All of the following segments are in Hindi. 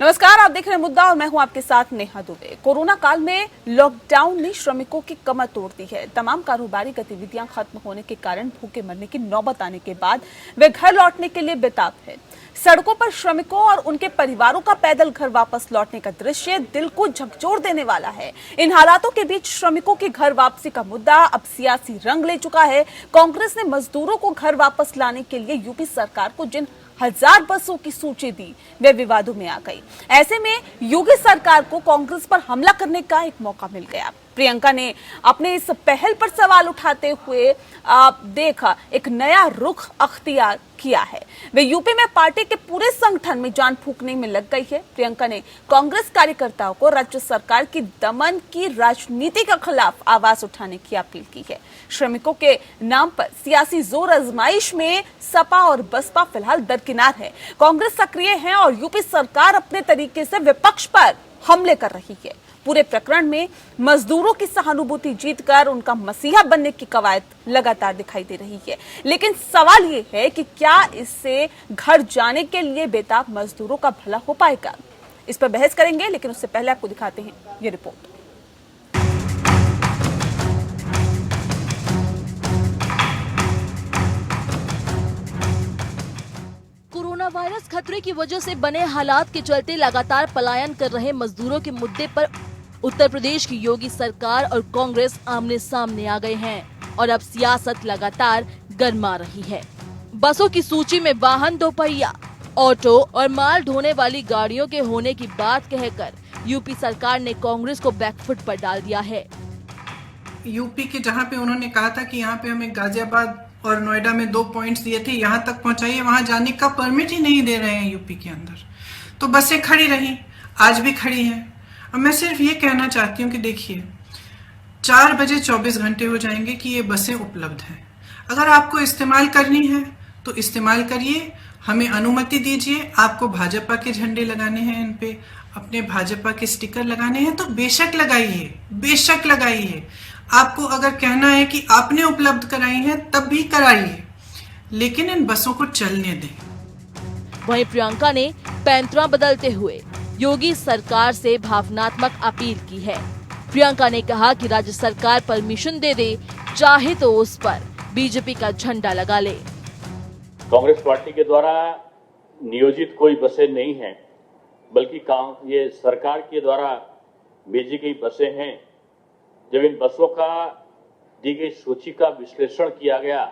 नमस्कार, आप देख रहे हैं मुद्दा और मैं हूं आपके साथ नेहा दुबे। कोरोना काल में लॉकडाउन ने श्रमिकों की कमर तोड़ दी है। तमाम कारोबारी गतिविधियां खत्म होने के कारण भूखे मरने की नौबत आने के बाद वे घर लौटने के लिए बेताब है। सड़कों पर श्रमिकों और उनके परिवारों का पैदल घर वापस लौटने का दृश्य दिल को झकझोर देने वाला है। इन हालातों के बीच श्रमिकों की घर वापसी का मुद्दा अब सियासी रंग ले चुका है। कांग्रेस ने मजदूरों को घर वापस लाने के लिए यूपी सरकार को जिन 1000 बसों की सूची दी, वे विवादों में आ गई। ऐसे में योगी सरकार को कांग्रेस पर हमला करने का एक मौका मिल गया। प्रियंका ने अपने इस पहल पर सवाल उठाते हुए देखा एक नया रुख अख्तियार किया है। वे यूपी में पार्टी के पूरे संगठन में जान फूंकने में लग गई है। प्रियंका ने कांग्रेस कार्यकर्ताओं को राज्य सरकार की दमन की राजनीति के खिलाफ आवाज उठाने की अपील की है। श्रमिकों के नाम पर सियासी जोर आजमाइश में सपा और बसपा फिलहाल दरकिनार है। कांग्रेस सक्रिय है और यूपी सरकार अपने तरीके से विपक्ष पर हमले कर रही है। पूरे प्रकरण में मजदूरों की सहानुभूति जीतकर उनका मसीहा बनने की कवायद लगातार दिखाई दे रही है। लेकिन सवाल ये है कि क्या इससे घर जाने के लिए बेताब मजदूरों का भला हो पाएगा? इस पर बहस करेंगे, लेकिन उससे पहले आपको दिखाते हैं ये रिपोर्ट। कोरोना वायरस खतरे की वजह से बने हालात के चलते लगातार पलायन कर रहे मजदूरों के मुद्दे पर उत्तर प्रदेश की योगी सरकार और कांग्रेस आमने सामने आ गए हैं और अब सियासत लगातार गर्मा रही है। बसों की सूची में वाहन दोपहिया, ऑटो और माल ढोने वाली गाड़ियों के होने की बात कहकर यूपी सरकार ने कांग्रेस को बैकफुट पर डाल दिया है। यूपी के जहाँ पे उन्होंने कहा था कि यहाँ पे हमें गाजियाबाद और नोएडा में 2 पॉइंट्स दिए थे, यहाँ तक पहुँचाइए, वहाँ जाने का परमिट ही नहीं दे रहे हैं यूपी के अंदर। तो बसें खड़ी रही, आज भी खड़ी हैं। अब मैं सिर्फ ये कहना चाहती हूँ कि देखिए, 4 बजे 24 घंटे हो जाएंगे कि ये बसें उपलब्ध हैं। अगर आपको इस्तेमाल करनी है तो इस्तेमाल करिए, हमें अनुमति दीजिए। आपको भाजपा के झंडे लगाने हैं, इन पे अपने भाजपा के स्टिकर लगाने हैं तो बेशक लगाइए, बेशक लगाइए। आपको अगर कहना है कि आपने उपलब्ध कराई है तब भी कराइए, लेकिन इन बसों को चलने दें। वहीं प्रियंका ने पैंतरा बदलते हुए योगी सरकार से भावनात्मक अपील की है। प्रियंका ने कहा कि राज्य सरकार परमिशन दे दे, चाहे तो उस पर बीजेपी का झंडा लगा ले। कांग्रेस पार्टी के द्वारा नियोजित कोई बसें नहीं हैं, बल्कि ये सरकार के द्वारा भेजी गई बसें हैं। जब इन बसों का दी गई सूची का विश्लेषण किया गया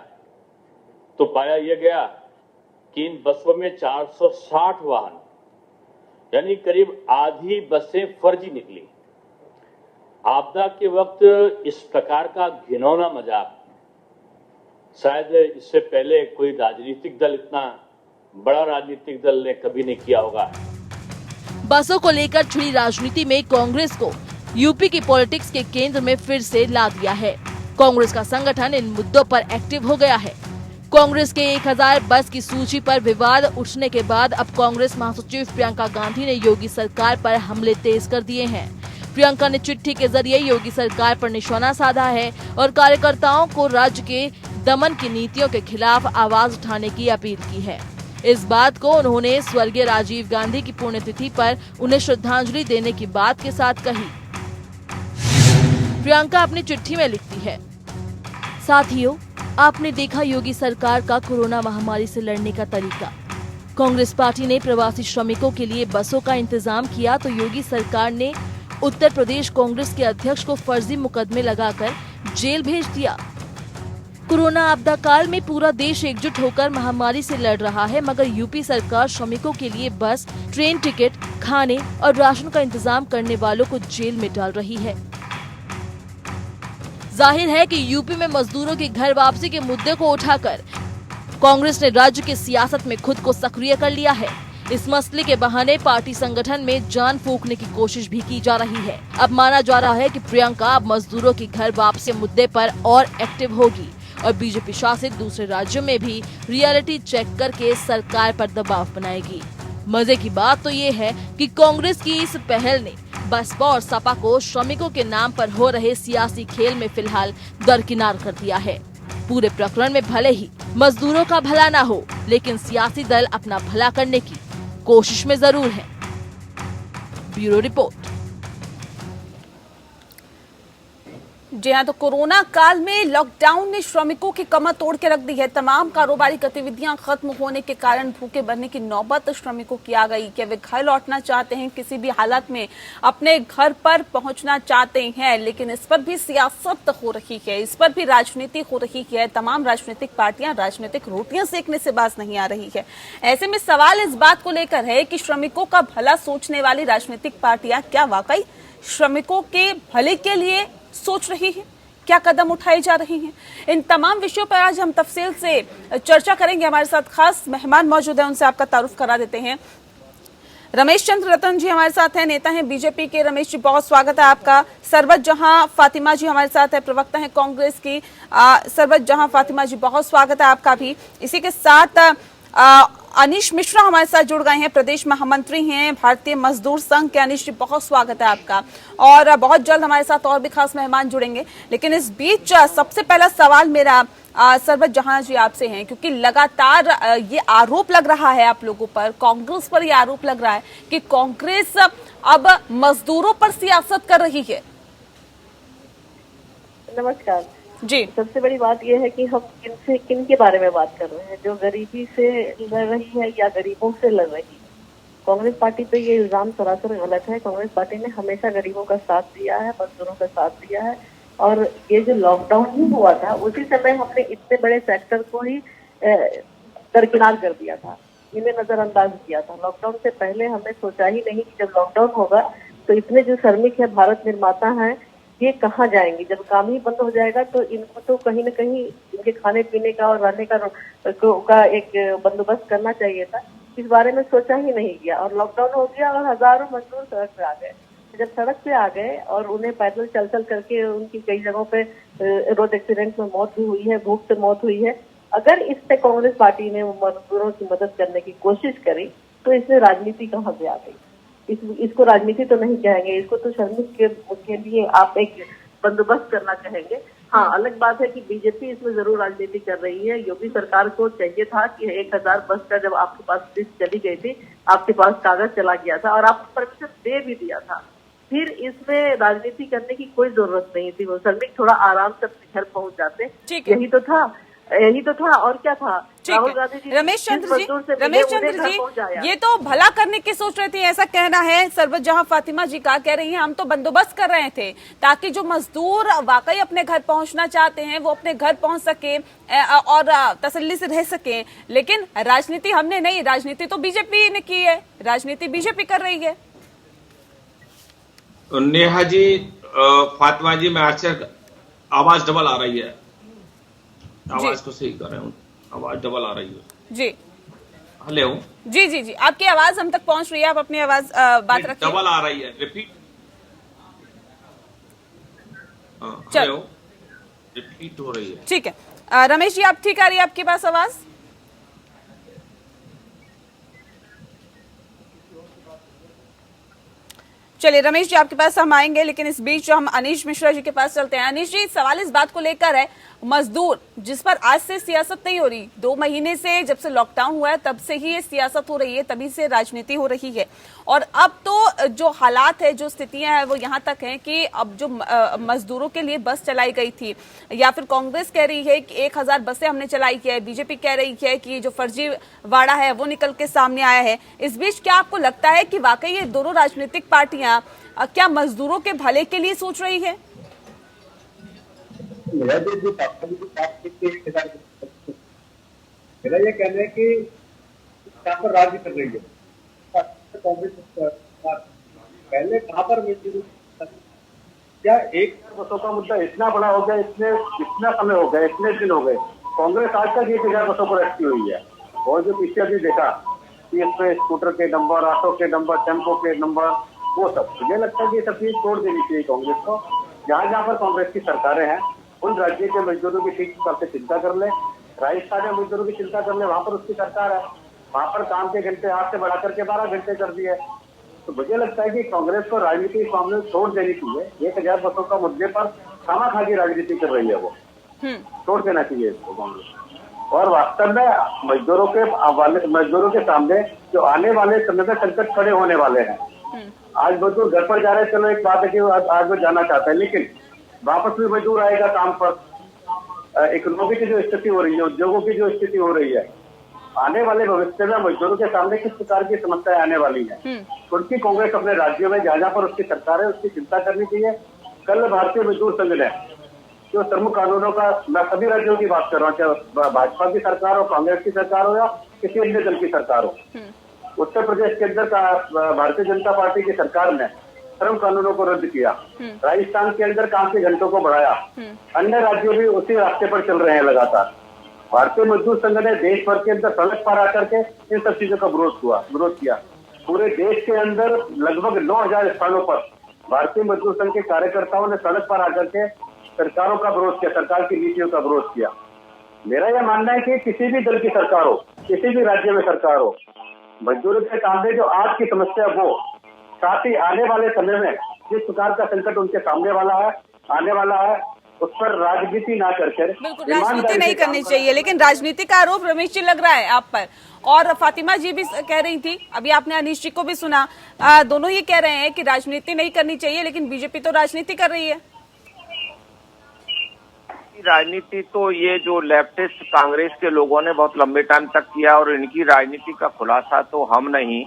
तो पाया यह गया कि इन बसों में 460 वाहन यानी करीब आधी बसें फर्जी निकली। आपदा के वक्त इस प्रकार का घिनौना मजाक शायद इससे पहले कोई राजनीतिक दल, इतना बड़ा राजनीतिक दल ने कभी नहीं किया होगा। बसों को लेकर छिड़ी राजनीति में कांग्रेस को यूपी की पॉलिटिक्स के केंद्र में फिर से ला दिया है। कांग्रेस का संगठन इन मुद्दों पर एक्टिव हो गया है। कांग्रेस के 1000 बस की सूची पर विवाद उठने के बाद अब कांग्रेस महासचिव प्रियंका गांधी ने योगी सरकार पर हमले तेज कर दिए हैं। प्रियंका ने चिट्ठी के जरिए योगी सरकार पर निशाना साधा है और कार्यकर्ताओं को राज्य के दमन की नीतियों के खिलाफ आवाज उठाने की अपील की है। इस बात को उन्होंने स्वर्गीय राजीव गांधी की पुण्यतिथि पर उन्हें श्रद्धांजलि देने की बात के साथ कही। प्रियंका अपनी चिट्ठी में लिखती है, साथियों, आपने देखा योगी सरकार का कोरोना महामारी से लड़ने का तरीका। कांग्रेस पार्टी ने प्रवासी श्रमिकों के लिए बसों का इंतजाम किया तो योगी सरकार ने उत्तर प्रदेश कांग्रेस के अध्यक्ष को फर्जी मुकदमे लगाकर जेल भेज दिया। कोरोना आपदा काल में पूरा देश एकजुट होकर महामारी से लड़ रहा है, मगर यूपी सरकार श्रमिकों के लिए बस, ट्रेन टिकट, खाने और राशन का इंतजाम करने वालों को जेल में डाल रही है। जाहिर है कि यूपी में मजदूरों की घर वापसी के मुद्दे को उठाकर कांग्रेस ने राज्य की सियासत में खुद को सक्रिय कर लिया है। इस मसले के बहाने पार्टी संगठन में जान फूंकने की कोशिश भी की जा रही है। अब माना जा रहा है कि प्रियंका अब मजदूरों की घर वापसी मुद्दे पर और एक्टिव होगी और बीजेपी शासित दूसरे राज्यों में भी रियलिटी चेक करके सरकार पर दबाव बनाएगी। मजे की बात तो ये है कि कांग्रेस की इस पहल ने बसपा और सपा को श्रमिकों के नाम पर हो रहे सियासी खेल में फिलहाल दरकिनार कर दिया है। पूरे प्रकरण में भले ही मजदूरों का भला ना हो, लेकिन सियासी दल अपना भला करने की कोशिश में जरूर है। Bureau report. जी हाँ, तो कोरोना काल में लॉकडाउन ने श्रमिकों की कमर तोड़ के रख दी है। तमाम कारोबारी गतिविधियां खत्म होने के कारण भूखे मरने की नौबत श्रमिकों की आ गई। क्या वे घर लौटना चाहते हैं, किसी भी हालत में अपने घर पर पहुंचना चाहते हैं, लेकिन इस पर भी सियासत हो रही है, इस पर भी राजनीति हो रही है। तमाम राजनीतिक पार्टियां राजनीतिक रोटियां सेकने से बाज नहीं आ रही है। ऐसे में सवाल इस बात को लेकर है कि श्रमिकों का भला सोचने वाली राजनीतिक पार्टियां क्या वाकई श्रमिकों के भले के लिए सोच रही है, क्या कदम उठाए जा रहे हैं? इन तमाम विषयों पर आज हम तफसील से चर्चा करेंगे। हमारे साथ खास मेहमान मौजूद हैं, उनसे आपका तारुफ करा देते हैं। रमेश चंद्र रतन जी हमारे साथ हैं, नेता हैं बीजेपी के। रमेश जी, बहुत स्वागत है आपका। सरबत जहां फातिमा जी हमारे साथ है, प्रवक्ता हैं कांग्रेस की। सरबत जहां फातिमा जी, बहुत स्वागत है आपका भी। इसी के साथ अनीश मिश्रा हमारे साथ जुड़ गए हैं, प्रदेश महामंत्री हैं भारतीय मजदूर संघ के। अनीश जी, बहुत स्वागत है आपका। और बहुत जल्द हमारे साथ और भी खास मेहमान जुड़ेंगे। लेकिन इस बीच सबसे पहला सवाल मेरा सरबत जहां जी आपसे है, क्योंकि लगातार ये आरोप लग रहा है आप लोगों पर, कांग्रेस पर ये आरोप लग रहा है कि कांग्रेस अब मजदूरों पर सियासत कर रही है। नमस्कार जी। सबसे बड़ी बात यह है कि हम किन के बारे में बात कर रहे हैं, जो गरीबी से लड़ रही है या गरीबों से लड़ रही है। कांग्रेस पार्टी पे ये इल्जाम सरासर गलत है। कांग्रेस पार्टी ने हमेशा गरीबों का साथ दिया है, मजदूरों का साथ दिया है। और ये जो लॉकडाउन ही हुआ था, उसी समय हमने इतने बड़े सेक्टर को ही दरकिनार कर दिया था, इन्हें नजरअंदाज किया था। लॉकडाउन से पहले हमने सोचा ही नहीं कि जब लॉकडाउन होगा तो इतने जो श्रमिक है, भारत निर्माता है, ये कहाँ जाएंगे। जब काम ही बंद हो जाएगा तो इनको तो कहीं न कहीं इनके खाने पीने का और रहने का एक बंदोबस्त करना चाहिए था। इस बारे में सोचा ही नहीं गया और लॉकडाउन हो गया और हजारों मजदूर सड़क पे आ गए। जब सड़क पे आ गए और उन्हें पैदल चल चल करके उनकी कई जगहों पे रोड एक्सीडेंट में मौत भी हुई है, भूख से मौत हुई है। अगर इस पे कांग्रेस पार्टी ने मजदूरों की मदद करने की कोशिश करी तो इसमें राजनीति कहाँ से आ गई? इसको राजनीति तो नहीं कहेंगे, इसको तो श्रमिक के लिए आप एक बंदोबस्त करना कहेंगे। हाँ, अलग बात है कि बीजेपी इसमें जरूर राजनीति कर रही है। योगी सरकार को चाहिए था कि 1000 बस का जब आपके पास लिस्ट चली गई थी, आपके पास कागज चला गया था और आपको परमिशन दे भी दिया था, फिर इसमें राजनीति करने की कोई जरूरत नहीं थी। वो श्रमिक थोड़ा आराम से अपने घर पहुंच जाते, यही तो था और क्या था। राहुल गांधी जी, रमेश चंद्र जी, ये तो भला करने की सोच रहे थे, ऐसा कहना है सरबत जहां फातिमा जी का। कह रही हैं हम तो बंदोबस्त कर रहे थे ताकि जो मजदूर वाकई अपने घर पहुंचना चाहते हैं वो अपने घर पहुंच सके और तसल्ली से रह सके। लेकिन राजनीति हमने नहीं, राजनीति तो बीजेपी ने की है, राजनीति बीजेपी कर रही है। नेहा जी, फातिमा जी, मैं आश्चर्य, आवाज डबल आ रही है। आवाज को सही कर रहे हूँ, आवाज डबल आ रही है जी। हेलो जी जी जी, आपकी आवाज हम तक पहुंच रही है, आप अपनी आवाज बात रखिए। डबल आ रही है, रिपीट। हेलो, रिपीट हो रही है। ठीक है रमेश जी, आप ठीक आ रही है आपके पास आवाज? चलिए रमेश जी, आपके पास हम आएंगे, लेकिन इस बीच हम अनीश मिश्रा जी के पास चलते हैं। अनीश जी, सवाल इस बात को लेकर है, मजदूर जिस पर आज से सियासत नहीं हो रही, 2 महीने से जब से लॉकडाउन हुआ है तब से ही ये सियासत हो रही है, तभी से राजनीति हो रही है। और अब तो जो हालात है, जो स्थितियां हैं, वो यहाँ तक हैं कि अब जो मजदूरों के लिए बस चलाई गई थी, या फिर कांग्रेस कह रही है कि 1000 बसें हमने चलाई है, बीजेपी कह रही है कि जो फर्जी वाड़ा है वो निकल के सामने आया है। इस बीच क्या आपको लगता है कि वाकई ये दोनों राजनीतिक पार्टियां क्या मजदूरों के भले के लिए सोच रही है? मेरा ये कहना है कि यहाँ पर राज्य कर रही है कांग्रेस। पहले कहाँ पर मिलती, क्या 1000 बसों का मुद्दा इतना बड़ा हो गया, इतना समय हो गया, इतने दिन हो गए, कांग्रेस आज तक 1000 बसों पर अटकी हुई है। और जो पीछे अभी देखा कि इसमें स्कूटर के नंबर, ऑटो के नंबर, टेम्पो के नंबर, वो सब, मुझे लगता है कि सब चीज तोड़ देनी चाहिए कांग्रेस को। जहाँ जहाँ पर कांग्रेस की सरकारें हैं उन राज्यों के मजदूरों की ठीक से चिंता कर ले। राजस्थान में मजदूरों की चिंता कर ले, वहाँ पर उसकी सरकार है, वहाँ पर काम के घंटे 8 से बढ़ा करके 12 घंटे कर दिए। तो मुझे लगता है कि कांग्रेस को राजनीति इस मामले में छोड़ देनी चाहिए। 1000 बसों का मुद्दे पर खामा की राजनीति कर रही है, वो छोड़ देना चाहिए इसको कांग्रेस। और वास्तव में मजदूरों के सामने जो आने वाले समय में संकट खड़े होने वाले हैं, आज मजदूर घर पर जा रहे हैं, चलो एक बात है कि आज वो जाना चाहता है, लेकिन वापस भी मजदूर आएगा काम पर। इकोनॉमी की जो स्थिति हो रही है, उद्योगों की जो स्थिति हो रही है, आने वाले भविष्य में मजदूरों के सामने किस प्रकार की समस्याएं आने वाली है, उनकी कांग्रेस अपने राज्यों में जहां पर उसकी सरकार है उसकी चिंता करनी चाहिए। कल भारतीय मजदूर संघ ने जो श्रम कानूनों का, मैं सभी राज्यों की बात कर रहा हूँ, चाहे भाजपा की सरकार हो, कांग्रेस की सरकार हो या किसी अन्य दल की सरकार हो, उत्तर प्रदेश के अंदर भारतीय जनता पार्टी की सरकार ने श्रम कानूनों को रद्द किया, राजस्थान के अंदर काम के घंटों को बढ़ाया, अन्य राज्य भी उसी रास्ते पर चल रहे हैं लगातार। भारतीय मजदूर संघ ने देश भर के अंदर सड़क पर आकर के इन सब चीजों का विरोध किया। पूरे देश के अंदर लगभग 9000 स्थानों पर भारतीय मजदूर संघ के कार्यकर्ताओं ने सड़क पर आकर के सरकारों का विरोध किया, सरकार की नीतियों का विरोध किया। मेरा यह मानना है कि किसी भी दल की सरकार हो, किसी भी राज्य में सरकार हो, मजदूरों के सामने जो आज की समस्या वो, साथ ही आने वाले समय में जिस प्रकार का संकट उनके सामने आने वाला है, उस पर राजनीति ना करके बिल्कुल राजनीति नहीं करनी चाहिए, लेकिन राजनीति का आरोप रमेश जी लग रहा है आप पर, और फातिमा जी भी कह रही थी, अभी आपने अनीश जी को भी सुना, दोनों ये कह रहे हैं कि राजनीति नहीं करनी चाहिए, लेकिन बीजेपी तो राजनीति कर रही है। राजनीति तो ये जो लेफ्टिस्ट कांग्रेस के लोगों ने बहुत लंबे टाइम तक किया, और इनकी राजनीति का खुलासा तो हम नहीं,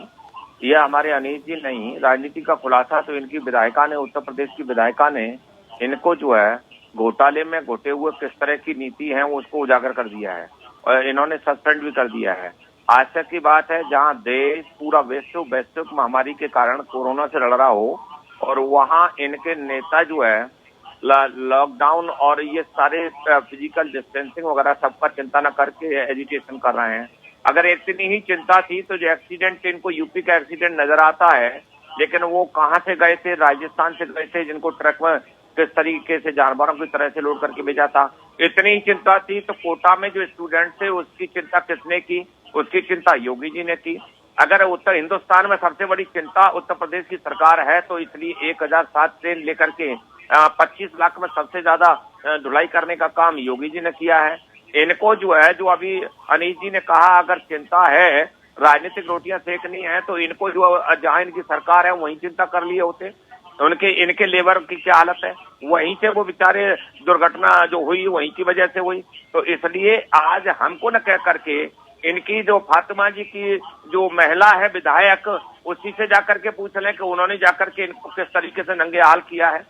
ये हमारे अनीश जी नहीं, राजनीति का खुलासा तो इनकी विधायिका ने, उत्तर प्रदेश की विधायिका ने इनको जो है घोटाले में घुटे हुए किस तरह की नीति है वो उसको उजागर कर दिया है, और इन्होंने सस्पेंड भी कर दिया है। आश्चर्य की बात है, जहां देश पूरा वैश्विक महामारी के कारण कोरोना से लड़ रहा हो, और वहां इनके नेता जो है लॉकडाउन और ये सारे फिजिकल डिस्टेंसिंग वगैरह सबका चिंता न करके एजुटेशन कर रहे हैं। अगर इतनी ही चिंता थी तो जो एक्सीडेंट, इनको यूपी का एक्सीडेंट नजर आता है, लेकिन वो कहां से गए थे, राजस्थान से गए थे, जिनको ट्रक में किस तरीके से जानवरों की तरह से लोड करके भेजा था। इतनी ही चिंता थी तो कोटा में जो स्टूडेंट थे उसकी चिंता किसने की? उसकी चिंता योगी जी ने की। अगर उत्तर हिंदुस्तान में सबसे बड़ी चिंता उत्तर प्रदेश की सरकार है तो इसलिए 1007 ट्रेन लेकर के 25 लाख में सबसे ज्यादा ढुलाई करने का काम योगी जी ने किया है। इनको जो है, जो अभी अनीश जी ने कहा, अगर चिंता है राजनीतिक रोटियां सेकनी है तो इनको जो जहां इनकी सरकार है वहीं चिंता कर लिए होते। इनके लेबर की क्या हालत है, वहीं से वो बेचारे दुर्घटना जो हुई वहीं की वजह से हुई। तो इसलिए आज हमको न कह करके इनकी जो फातिमा जी की जो महिला है विधायक, उसी से जाकर के पूछ लें कि उन्होंने जाकर के इनको किस तरीके से नंगे हाल किया है।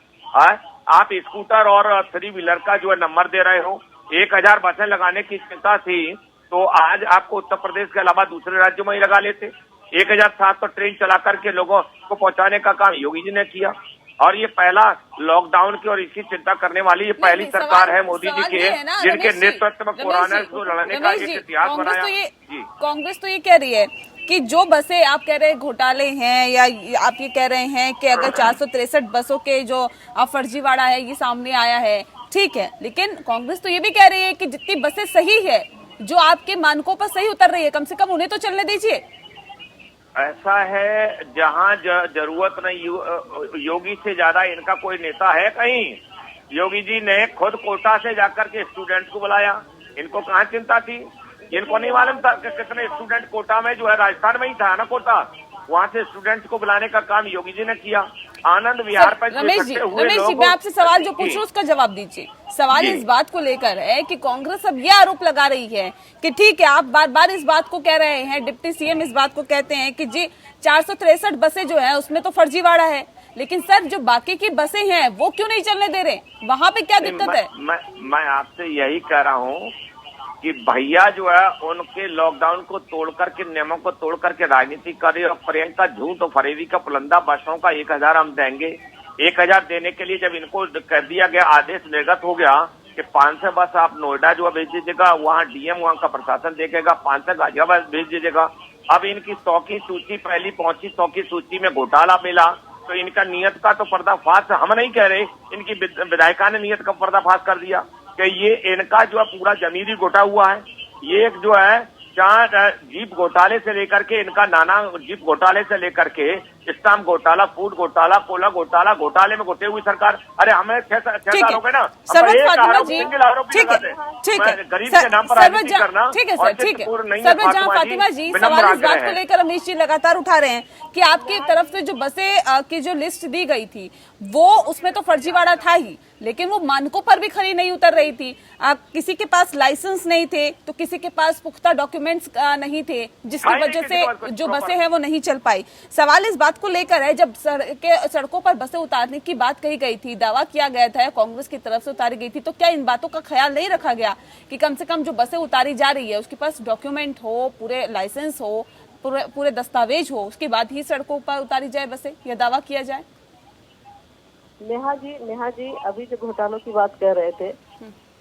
आप स्कूटर और 3 व्हीलर का जो है नंबर दे रहे हो, 1000 बसें लगाने की चिंता थी तो आज आपको उत्तर प्रदेश के अलावा दूसरे राज्यों में ही लगा लेते। 1007 तो ट्रेन चला करके लोगों को पहुंचाने का काम योगी जी ने किया, और ये पहला लॉकडाउन की और इसकी चिंता करने वाली ये पहली सरकार है मोदी जी के, जिनके नेतृत्व में कोरोना को लड़ने का एक इतिहास बनाया। कांग्रेस तो ये कह रही है कि जो बसें आप कह रहे हैं घोटाले हैं, या आप ये कह रहे हैं कि अगर 463 बसों के जो फर्जीवाड़ा है ये सामने आया है, ठीक है, लेकिन कांग्रेस तो ये भी कह रही है कि जितनी बसें सही है, जो आपके मानकों पर सही उतर रही है, कम से कम उन्हें तो चलने दीजिए। ऐसा है, जहां जरूरत नहीं, योगी से ज्यादा इनका कोई नेता है कहीं? योगी जी ने खुद कोटा से जाकर के स्टूडेंट्स को बुलाया, इनको कहाँ चिंता थी? इनको नहीं मालूम था कि कितने स्टूडेंट कोटा में, जो है राजस्थान में ही था ना कोटा, वहां से स्टूडेंट्स को बुलाने का काम योगी जी ने किया। आनंद विहार पर रमेश जी मैं आपसे सवाल जो पूछ रहा हूँ उसका जवाब दीजिए। सवाल इस बात को लेकर है कि कांग्रेस अब ये आरोप लगा रही है कि ठीक है, आप बार बार इस बात को कह रहे हैं, डिप्टी सीएम इस बात को कहते हैं कि जी 463 बसें जो है उसमें तो फर्जीवाड़ा है, लेकिन सर जो बाकी की बसें हैं वो क्यों नहीं चलने दे रहे? वहाँ पे क्या दिक्कत है? मैं आपसे यही कह रहा हूँ कि भैया जो है उनके लॉकडाउन को तोड़ करके, नियमों को तोड़ करके राजनीति करे, और प्रियंका झूठ और फरेबी का पुलंदा बसों का 1000 हम देंगे। 1000 देने के लिए जब इनको कह दिया गया, आदेश निर्गत हो गया कि 500 बस आप नोएडा जो भेज दीजिएगा, वहाँ डीएम वहाँ का प्रशासन देखेगा, 500 गाजियाबाद भेज दीजिएगा। अब इनकी 100 की सूची पहली पहुंची, 100 की सूची में घोटाला मिला, तो इनका नियत का तो पर्दाफाश हम नहीं कह रहे, इनकी विधायिका ने नियत का पर्दाफाश कर दिया कि ये इनका जो है पूरा जमीरी घोटा हुआ है। ये एक जो है, जहाँ जीप घोटाले से लेकर के, इनका नाना जीप घोटाले से लेकर के स्टाम्प घोटाला, फूड घोटाला, कोला घोटाला, घोटाले में घुटे हुई सरकार। अरे हमें 6 साल हो गए ना, सरवत फातिमा जी, ठीक है, गरीब के नाम पर राजनीति करना। ठीक है सर, ठीक है सरवत जहां फातिमा जी, सवाल इस बात को लेकर अमीश जी लगातार उठा रहे हैं कि आपकी तरफ से जो बसें की जो लिस्ट दी गई थी वो उसमें तो फर्जीवाड़ा था ही, लेकिन वो मानकों पर भी खरी नहीं उतर रही थी। किसी के पास लाइसेंस नहीं थे तो किसी के पास पुख्ता डॉक्यूमेंट्स नहीं थे, जिसकी वजह से जो बसें हैं वो नहीं चल पाई। सवाल इस बात को लेकर है, जब सड़कों पर बसें उतारने की बात कही गई थी, दावा किया गया था कांग्रेस की तरफ से उतारी गई थी, तो क्या इन बातों का ख्याल नहीं रखा गया कि कम से कम जो बसें उतारी जा रही है उसके पास डॉक्यूमेंट हो, पूरे लाइसेंस हो, पूरे दस्तावेज हो, उसके बाद ही सड़कों पर उतारी जाए बसें, यह दावा किया जाए? नेहा जी अभी जो घोटालों की बात कर रहे थे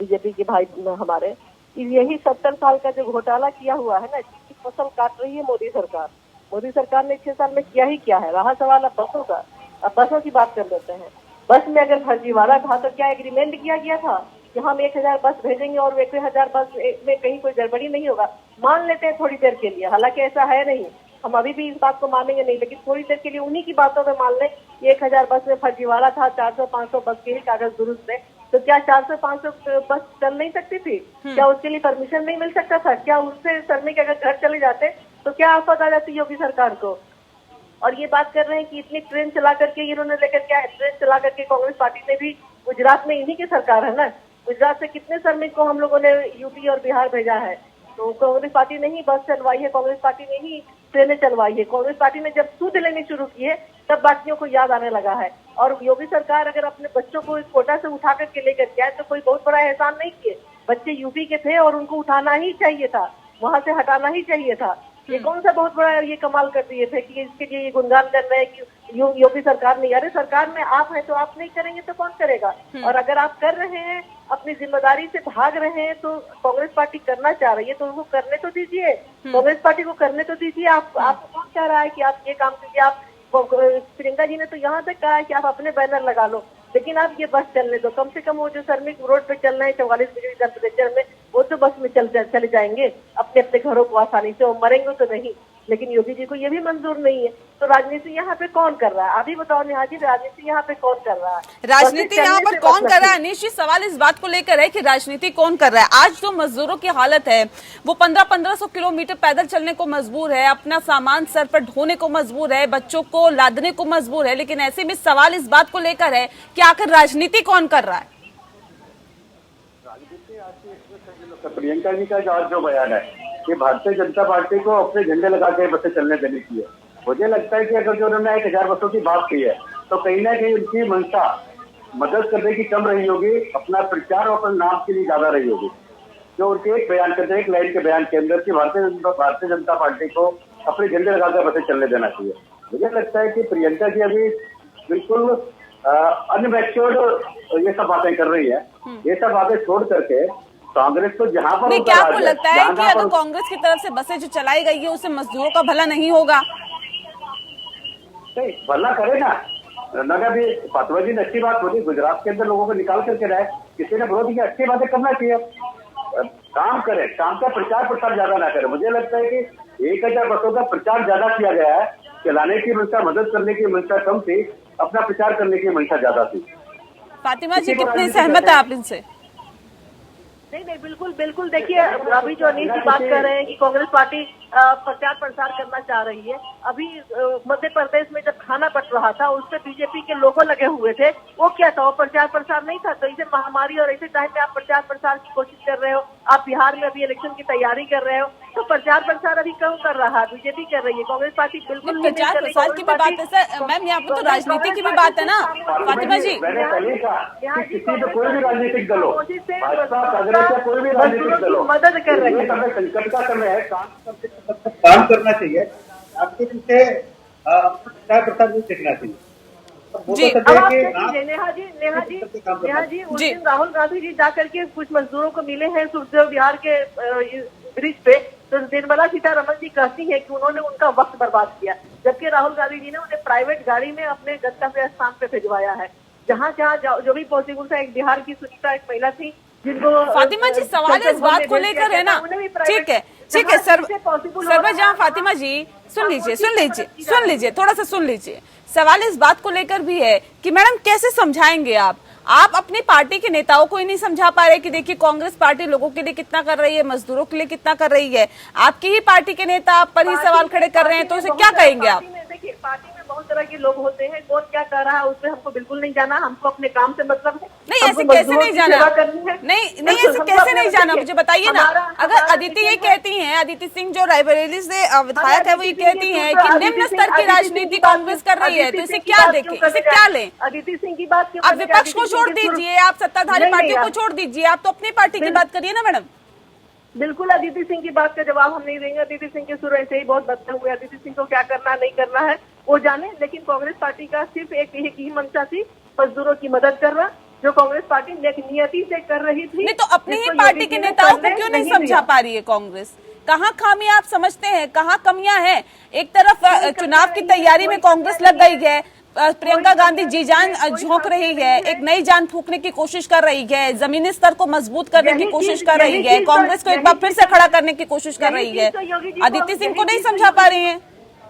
बीजेपी के भाई हमारे, यही 70 साल का जो घोटाला किया हुआ है ना, जिसकी फसल काट रही है मोदी सरकार ने 6 साल में किया ही क्या है। रहा सवाल अब बसों का, अब बसों की बात कर लेते हैं। बस में अगर फर्जीवाड़ा था तो क्या एग्रीमेंट किया गया था कि हम 1000 बस भेजेंगे और 1000 बस में कहीं कोई गड़बड़ी नहीं होगा? मान लेते हैं थोड़ी देर के लिए, हालांकि ऐसा है नहीं, हम अभी भी इस बात को मानेंगे नहीं, लेकिन थोड़ी देर के लिए उन्हीं की बातों में मान लें 1000 बस में फर्जीवाड़ा था, 400-500 बस के ही कागज दुरुस्त थे, तो क्या 400-500 बस चल नहीं सकती थी? क्या उसके लिए परमिशन नहीं मिल सकता था? क्या उससे सरने के अगर घर चले जाते तो क्या आफत आ जाती योगी सरकार को? और ये बात कर रहे हैं कि इतनी ट्रेन चला करके इन्होंने लेकर, क्या है ट्रेन चला करके कांग्रेस पार्टी ने भी, गुजरात में इन्हीं की सरकार है ना, गुजरात से कितने श्रमिक को हम लोगों ने यूपी और बिहार भेजा है, तो कांग्रेस पार्टी ने ही बस चलवाई है, कांग्रेस पार्टी ने ही ट्रेनें चलवाई है। कांग्रेस पार्टी ने जब सूद लेने शुरू किए तब बाकियों को याद आने लगा है। और योगी सरकार अगर अपने बच्चों को इस कोटा से उठा करके लेकर के आए तो कोई बहुत बड़ा एहसान नहीं किए। बच्चे यूपी के थे और उनको उठाना ही चाहिए था, वहां से हटाना ही चाहिए था। ये कौन सा बहुत बड़ा ये कमाल कर दिए थे कि इसके लिए ये गुणगान कर रहे हैं कि योगी सरकार नहीं। अरे सरकार में आप हैं तो आप नहीं करेंगे तो कौन करेगा? और अगर आप कर रहे हैं, अपनी जिम्मेदारी से भाग रहे हैं, तो कांग्रेस पार्टी करना चाह रही है तो उनको करने तो दीजिए, कांग्रेस पार्टी को करने तो दीजिए। आपको कौन कह रहा है कि आप ये काम कीजिए? आप प्रियंका जी ने तो यहाँ तक कहा है कि आप अपने बैनर लगा लो, लेकिन आप ये बस चलने दो। कम से कम वो जो श्रमिक रोड पे चल रहे हैं 44 डिग्री टेम्परेचर में, वो तो बस में चले जाएंगे अपने अपने घरों को आसानी से, वो मरेंगे तो नहीं। लेकिन योगी जी को ये भी मंजूर नहीं है, तो राजनीति यहाँ पे कौन कर रहा है? अभी बताओ नेहा जी, राजनीति यहाँ पे कौन कर रहा है? राजनीति यहाँ पर कौन कर रहा है? अनीश जी, सवाल इस बात को लेकर है कि राजनीति कौन कर रहा है। आज जो मजदूरों की हालत है, वो 1500 किलोमीटर पैदल चलने को मजबूर है, अपना सामान सर पर ढोने को मजबूर है, बच्चों को लादने को मजबूर है, लेकिन ऐसे में सवाल इस बात को लेकर है कि आखिर राजनीति कौन कर रहा है? प्रियंका जी का आज जो बयान है कि भारतीय जनता पार्टी को अपने झंडे लगा के बसें चलने देनी चाहिए। मुझे लगता है कि अगर जो उन्होंने 1000 बसों की बात की है तो कहीं ना कहीं उनकी मंशा मदद करने की कम रही होगी, अपना प्रचार और अपने नाम के लिए ज्यादा रही होगी। जो उनके एक बयान करते हैं, एक लाइन के बयान के अंदर कि भारतीय जनता पार्टी को अपने झंडे लगाकर बसें चलने देना चाहिए। मुझे लगता है कि प्रियंका जी अभी बिल्कुल अनमैच्योर्ड ये सब बातें कर रही है। ये सब बातें छोड़ करके कांग्रेस को जहां पर नहीं, क्या आपको लगता है कि अगर कांग्रेस की तरफ से बसें जो चलाई गई है उससे मजदूरों का भला नहीं होगा? नहीं, भला करे ना। भी फातिमा जी ने अच्छी बात बोली, गुजरात के अंदर लोगों को निकाल करके रहे, किसी ने विरोध किया, अच्छी बातें करना चाहिए, काम करे, काम का प्रचार प्रसार ज्यादा ना करे। मुझे लगता है कि 1000 बसों का प्रचार ज्यादा किया गया है, चलाने की मंशा, मदद करने की मंशा कम थी, अपना प्रचार करने की मंशा ज्यादा थी। फातिमा जी, कितनी सहमत है आप इनसे? नहीं, बिल्कुल। देखिए, अभी जो अनिल जी बात कर रहे हैं कि कांग्रेस पार्टी प्रचार प्रसार करना चाह रही है। अभी मध्य प्रदेश में जब खाना बंट रहा था उस पर बीजेपी के लोगो लगे हुए थे, वो क्या था? वो प्रचार प्रसार नहीं था। तो इसे महामारी और ऐसे टाइम में आप प्रचार प्रसार की कोशिश कर रहे हो, आप बिहार में अभी इलेक्शन की तैयारी कर रहे हो, तो प्रचार प्रसार अभी कौन कर रहा है? बीजेपी कर रही है, कांग्रेस पार्टी बिल्कुल नहीं। प्रचार प्रसार की भी बात है सर, मैम यहाँ पर तो राजनीति की भी बात है ना फातिमा जी। कोई भी राजनीतिक दल हो, भाजपा, कांग्रेस या कोई भी राजनीतिक दल हो, मदद कर रही है। संकट का समय है, काम करना चाहिए, आपके पीछे प्रचार प्रसार नहीं देखना चाहिए। जी, नेहा जी उस दिन राहुल गांधी जी जाकर के कुछ मजदूरों को मिले हैं सुखदेव विहार के ब्रिज पे, तो निर्मला सीतारमण जी कहती है कि उन्होंने उनका वक्त बर्बाद किया, जबकि राहुल गांधी जी ने उन्हें प्राइवेट गाड़ी में अपने गंतव्य स्थान पे भिजवाया है, जहाँ जो भी पॉसिबल था। एक बिहार की सुनीता, एक महिला थी जिनको फातिमा जी, सवाल इस बात को लेकर है ना, ठीक है, ठीक है सर, पॉसिबल सरवरजहां फातिमा जी सुन लीजिए, थोड़ा सा सुन लीजिए। सवाल इस बात को लेकर भी है कि मैडम कैसे समझाएंगे आप अपनी पार्टी के नेताओं को ही नहीं समझा पा रहे कि देखिए कांग्रेस पार्टी लोगों के लिए कितना कर रही है, मजदूरों के लिए कितना कर रही है। आपकी ही पार्टी के नेता आप पर ही सवाल खड़े कर रहे हैं, तो इसे क्या कहेंगे आप? देखिए, पार्टी में बहुत तरह के लोग होते हैं, कौन क्या कर रहा है उससे हमको बिल्कुल नहीं जाना, हमको अपने काम से मतलब है। नहीं, ऐसे कैसे नहीं जाना? नहीं, ऐसे कैसे नहीं जाना, मुझे बताइए ना। अगर अदिति ये कहती हैं, अदिति सिंह जो रायबरेली से विधायक है, वो ये कहती हैं कि निम्न स्तर की राजनीति कांग्रेस कर रही है, तो इसे क्या देखें, इसे क्या लें? अदिति सिंह की बात आप विपक्ष को छोड़ दीजिए, आप सत्ताधारी पार्टियों को छोड़ दीजिए, आप तो अपनी पार्टी की बात करिए ना मैडम। बिल्कुल, अदिति सिंह की बात का जवाब हम नहीं देंगे। अदिति सिंह के सुर ऐसे ही बहुत बदले हुए। अदिति सिंह को क्या करना नहीं करना है वो जाने, लेकिन कांग्रेस पार्टी का सिर्फ एक ही मंशा थी, मजदूरों की मदद करना, जो कांग्रेस पार्टी नेक नियति से कर रही थी। नहीं तो अपनी ही पार्टी के नेताओं को क्यों नहीं समझा पा रही है कांग्रेस? कहाँ खामी आप समझते हैं, कहाँ कमियां हैं? एक तरफ चुनाव की तैयारी में कांग्रेस लग गई है, प्रियंका गांधी जी जान झोंक रही है, एक नई जान फूंकने की कोशिश कर रही है, जमीनी स्तर को मजबूत करने की कोशिश कर रही है, कांग्रेस को एक बार फिर से खड़ा करने की कोशिश कर रही है। अदिति सिंह को नहीं समझा पा रही है।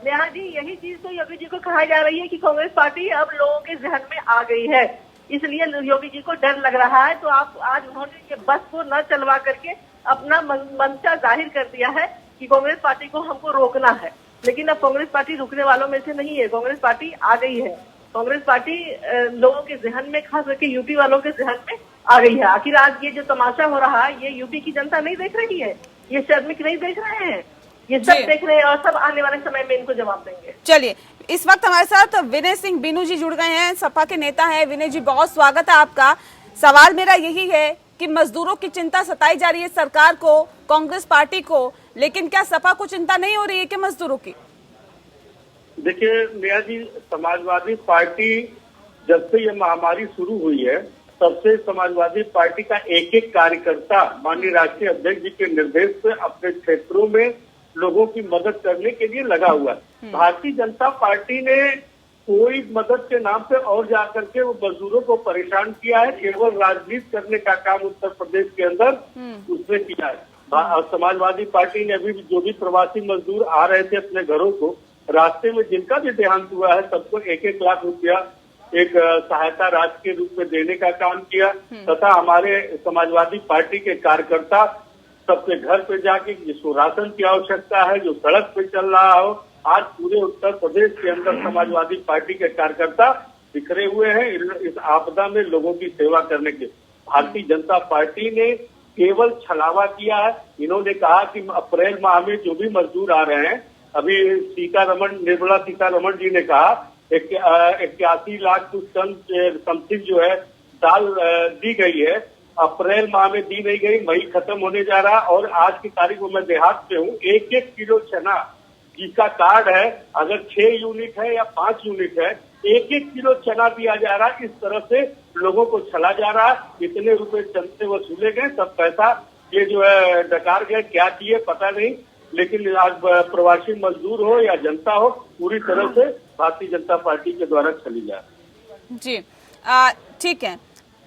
नेहा जी, यही चीज तो योगी जी को कहा जा रही है कि कांग्रेस पार्टी अब लोगों के जहन में आ गई है, इसलिए योगी जी को डर लग रहा है। तो आप आज उन्होंने ये बस को न चलवा करके अपना मंशा जाहिर कर दिया है कि कांग्रेस पार्टी को हमको रोकना है, लेकिन अब कांग्रेस पार्टी रुकने वालों में से नहीं है। कांग्रेस पार्टी आ गई है। कांग्रेस पार्टी लोगों के जहन में, खास करके यूपी वालों के जहन में आ गई है। आखिर आज ये जो तमाशा हो रहा है, ये यूपी की जनता नहीं देख रही है, ये श्रमिक नहीं देख रहे हैं, ये सब देख रहे हैं और सब आने वाले समय में इनको जवाब देंगे। चलिए, इस वक्त हमारे साथ विनय सिंह बीनू जी जुड़ गए हैं, सपा के नेता हैं। विनय जी, बहुत स्वागत है आपका। सवाल मेरा यही है कि मजदूरों की चिंता सताई जा रही है सरकार को, कांग्रेस पार्टी को, लेकिन क्या सपा को चिंता नहीं हो रही है कि मजदूरों की? देखिए नेहा जी, समाजवादी पार्टी जब से ये महामारी शुरू हुई है, तब से समाजवादी पार्टी का एक एक कार्यकर्ता माननीय राष्ट्रीय अध्यक्ष जी के निर्देश से अपने क्षेत्रों में लोगों की मदद करने के लिए लगा हुआ है। भारतीय जनता पार्टी ने कोई मदद के नाम पे और जाकर के वो मजदूरों को परेशान किया है, केवल राजनीति करने का काम उत्तर प्रदेश के अंदर उसने किया है। समाजवादी पार्टी ने अभी जो भी प्रवासी मजदूर आ रहे थे अपने घरों को, रास्ते में जिनका भी देहांत हुआ है, सबको 1-1 लाख रुपया एक सहायता राशि के रूप में देने का काम किया, तथा हमारे समाजवादी पार्टी के कार्यकर्ता सबके घर पे जाके जिसको राशन की आवश्यकता है, जो सड़क पे चल रहा हो, आज पूरे उत्तर प्रदेश के अंदर समाजवादी पार्टी के कार्यकर्ता बिखरे हुए हैं इस आपदा में लोगों की सेवा करने के। भारतीय जनता पार्टी ने केवल छलावा किया है। इन्होंने कहा कि अप्रैल माह में जो भी मजदूर आ रहे हैं, अभी निर्मला सीतारमण जी ने कहा 81 लाख कुछ टन समथिंग जो है दाल दी गई है, अप्रैल माह में दी नहीं गई, मई खत्म होने जा रहा। और आज की तारीख में मैं देहात पे हूँ, 1-1 किलो चना जिसका कार्ड है, अगर 6 यूनिट है या 5 यूनिट है, 1-1 किलो चना दिया जा रहा है। इस तरह से लोगों को छला जा रहा है। इतने रुपए चंद से वसूले गए, सब पैसा ये जो है डकार गए, क्या किए पता नहीं, लेकिन आज प्रवासी मजदूर हो या जनता हो, पूरी तरह से भारतीय जनता पार्टी के द्वारा छली जा रही है। जी, ठीक है।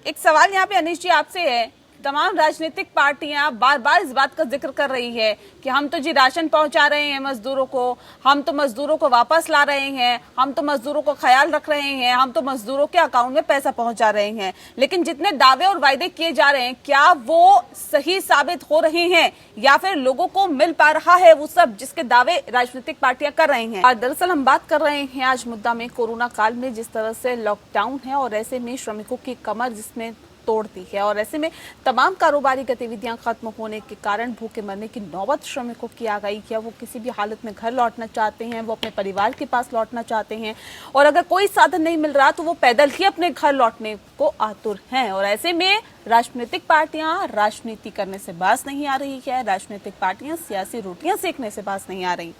एक सवाल यहाँ पे अनिश जी आपसे है, तमाम राजनीतिक पार्टियां बार बार इस बात का जिक्र कर रही है कि हम तो जी राशन पहुंचा रहे हैं मजदूरों को, हम तो मजदूरों को वापस ला रहे हैं, हम तो मजदूरों को ख्याल रख रहे हैं, हम तो मजदूरों के अकाउंट में पैसा पहुंचा रहे हैं। लेकिन जितने दावे और वायदे किए जा रहे हैं, क्या वो सही साबित हो रहे हैं या फिर लोगों को मिल पा रहा है वो सब जिसके दावे राजनीतिक पार्टियां कर रही हैं? दरअसल हम बात कर रहे हैं आज मुद्दा में कोरोना काल में जिस तरह से लॉकडाउन है और ऐसे में श्रमिकों की कमर जिसने तोड़ दी है, और ऐसे में तमाम कारोबारी गतिविधियां खत्म होने के कारण भूखे मरने की नौबत श्रमिकों की आ गई है। वो किसी भी हालत में घर लौटना चाहते हैं, वो अपने परिवार के पास लौटना चाहते हैं, और अगर कोई साधन नहीं मिल रहा तो वो पैदल ही अपने घर लौटने को आतुर हैं। और ऐसे में राजनीतिक पार्टियां राजनीति करने से बाज नहीं आ रही है, राजनीतिक पार्टियां सियासी रोटियां सेकने से बाज नहीं आ रही।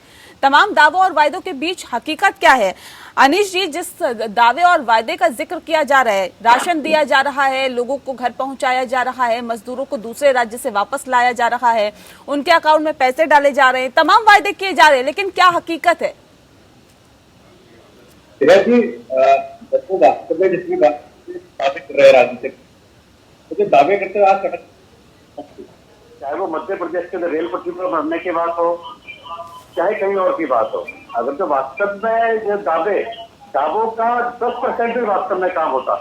तमाम दावों और वायदों के बीच हकीकत क्या है? अनिश जी, जिस दावे और वायदे का जिक्र किया जा रहा है, राशन दिया जा रहा है, लोगों को घर पहुंचाया जा रहा है, मजदूरों को दूसरे राज्य से वापस लाया जा रहा है, उनके अकाउंट में पैसे डाले जा रहे हैं, तमाम वायदे किए जा रहे हैं, लेकिन क्या हकीकत है? जितनी बातें कर रहे हैं राजनीतिक, तो दावे करते हुए आज चाहे वो मध्य प्रदेश के रेल पटरी पर मरने की बात हो, चाहे कहीं और की बात हो, अगर जो वास्तव में जो दावों का 10% भी वास्तव में काम होता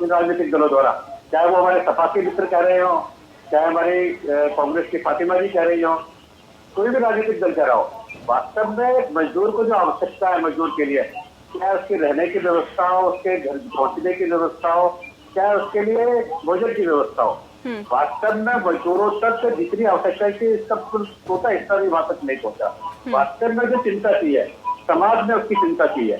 इन राजनीतिक दलों द्वारा, चाहे वो हमारे सपा के मित्र कह रहे हो, चाहे हमारी कांग्रेस की फातिमा जी कह रही हो, कोई भी राजनीतिक दल कह रहा हो, वास्तव में मजदूर को जो आवश्यकता है मजदूर के लिए, चाहे उसके रहने की व्यवस्था हो, उसके घर पहुंचने की व्यवस्था हो, चाहे उसके लिए भोजन की व्यवस्था हो, वास्तव में मजदूरों तक जितनी आवश्यकता है इसका छोटा हिस्सा भी वहां तक नहीं पहुंचा। वास्तव में जो चिंता की है समाज ने उसकी चिंता की है,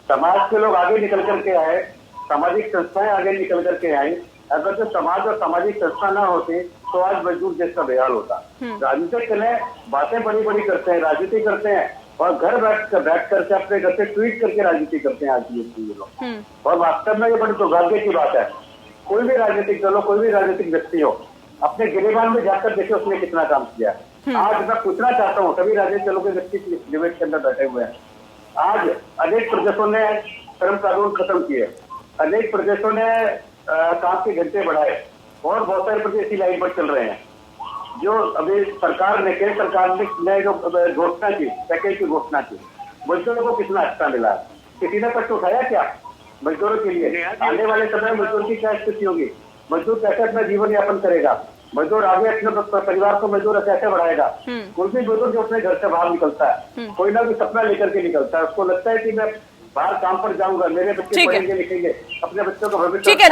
समाज के लोग आगे निकल करके आए, सामाजिक संस्थाएं आगे निकल करके आई। अगर जो समाज और सामाजिक संस्था ना होती तो आज मजदूर देश का बेहाल होता। राजनीतिक दल बातें बड़ी बड़ी करते हैं, राजनीति करते हैं और घर बैठ करके अपने घर से ट्वीट करके राजनीति करते हैं आज ये लोग। और वास्तव में ये बड़ी दुर्भाग्य की बात है। कोई भी राजनीतिक दल हो, कोई भी राजनीतिक व्यक्ति हो, अपने गिरेबान में जाकर देखे उसने कितना काम किया है। आज मैं पूछना चाहता हूँ, सभी राजनीतिक दलों के व्यक्ति डिबेट के अंदर बैठे हुए हैं, आज अनेक प्रदेशों ने श्रम कानून खत्म किए, अनेक प्रदेशों ने काम के घंटे बढ़ाए और बहुत सारे प्रदेश इसी लाइन पर चल रहे हैं। जो अभी सरकार ने, केंद्र सरकार ने जो घोषणा की, पैकेज की घोषणा की, मजदूरों को कितना अच्छा मिला? किसी ने कष्ट उठाया क्या मजदूरों के लिए? आने वाले समय मजदूर की क्या स्थिति होगी? मजदूर कैसे अपना जीवन यापन करेगा? मजदूर आगे अपने परिवार को मजदूर कैसे बढ़ाएगा? कोई भी मजदूर जो अपने घर से बाहर निकलता है, कोई ना कोई सपना लेकर के निकलता है, उसको लगता है कि मैं बाहर काम पर जाऊंगा, मेरे बच्चे पढ़ेंगे लिखेंगे, अपने बच्चों का भविष्य। ठीक है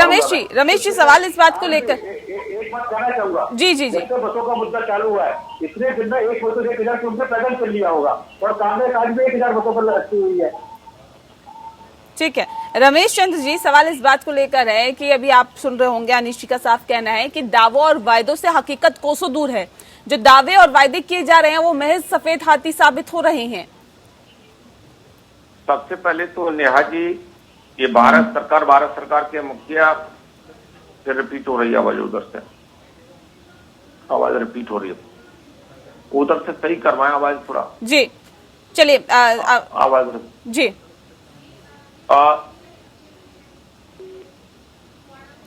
रमेश जी सवाल इस बात को लेकर एक बात कहना चाहूंगा। जी बसों का मुद्दा चालू हुआ है, इतने दिन में एक बसों 1,000 किलोमीटर पैदल चल लिया होगा और कांग्रेस आज भी 1,000 बसों पर रखी हुई है। ठीक है रमेश चंद्र जी, सवाल इस बात को लेकर है कि अभी आप सुन रहे होंगे अनिश जी का साफ कहना है कि दावों और वायदों से हकीकत कोसों दूर है। जो दावे और वायदे किए जा रहे हैं वो महज सफेद हाथी साबित हो रहे हैं। सबसे पहले तो नेहा जी, ये भारत सरकार के मुखिया से रिपीट हो रही है आवाज, उधर से आवाज रिपीट हो रही है, उधर से सही करवाएं आवाज थोड़ा। जी चलिए आवाज जी।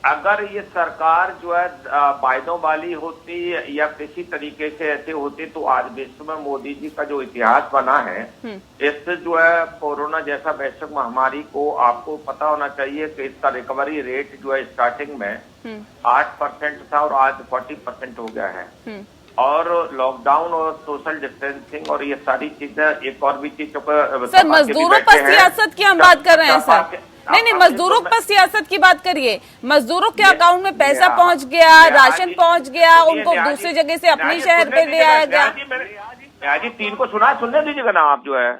अगर ये सरकार जो है वायदों वाली होती या किसी तरीके से ऐसे होती तो आज विश्व में मोदी जी का जो इतिहास बना है, इससे जो है कोरोना जैसा वैश्विक महामारी को आपको पता होना चाहिए कि इसका रिकवरी रेट जो है स्टार्टिंग में 8% था और आज 40% हो गया है। और लॉकडाउन और सोशल डिस्टेंसिंग और ये सारी चीजें, एक और भी चीज सर मजदूरों पर सियासत की हम बात कर रहे हैं सर। नहीं मजदूरों पर सियासत की बात करिए। मजदूरों के अकाउंट में पैसा पहुंच गया, राशन पहुंच गया, उनको दूसरी जगह से अपने शहर पे ले आया गया। जी 3 को सुनने दीजिएगा ना आप। जो है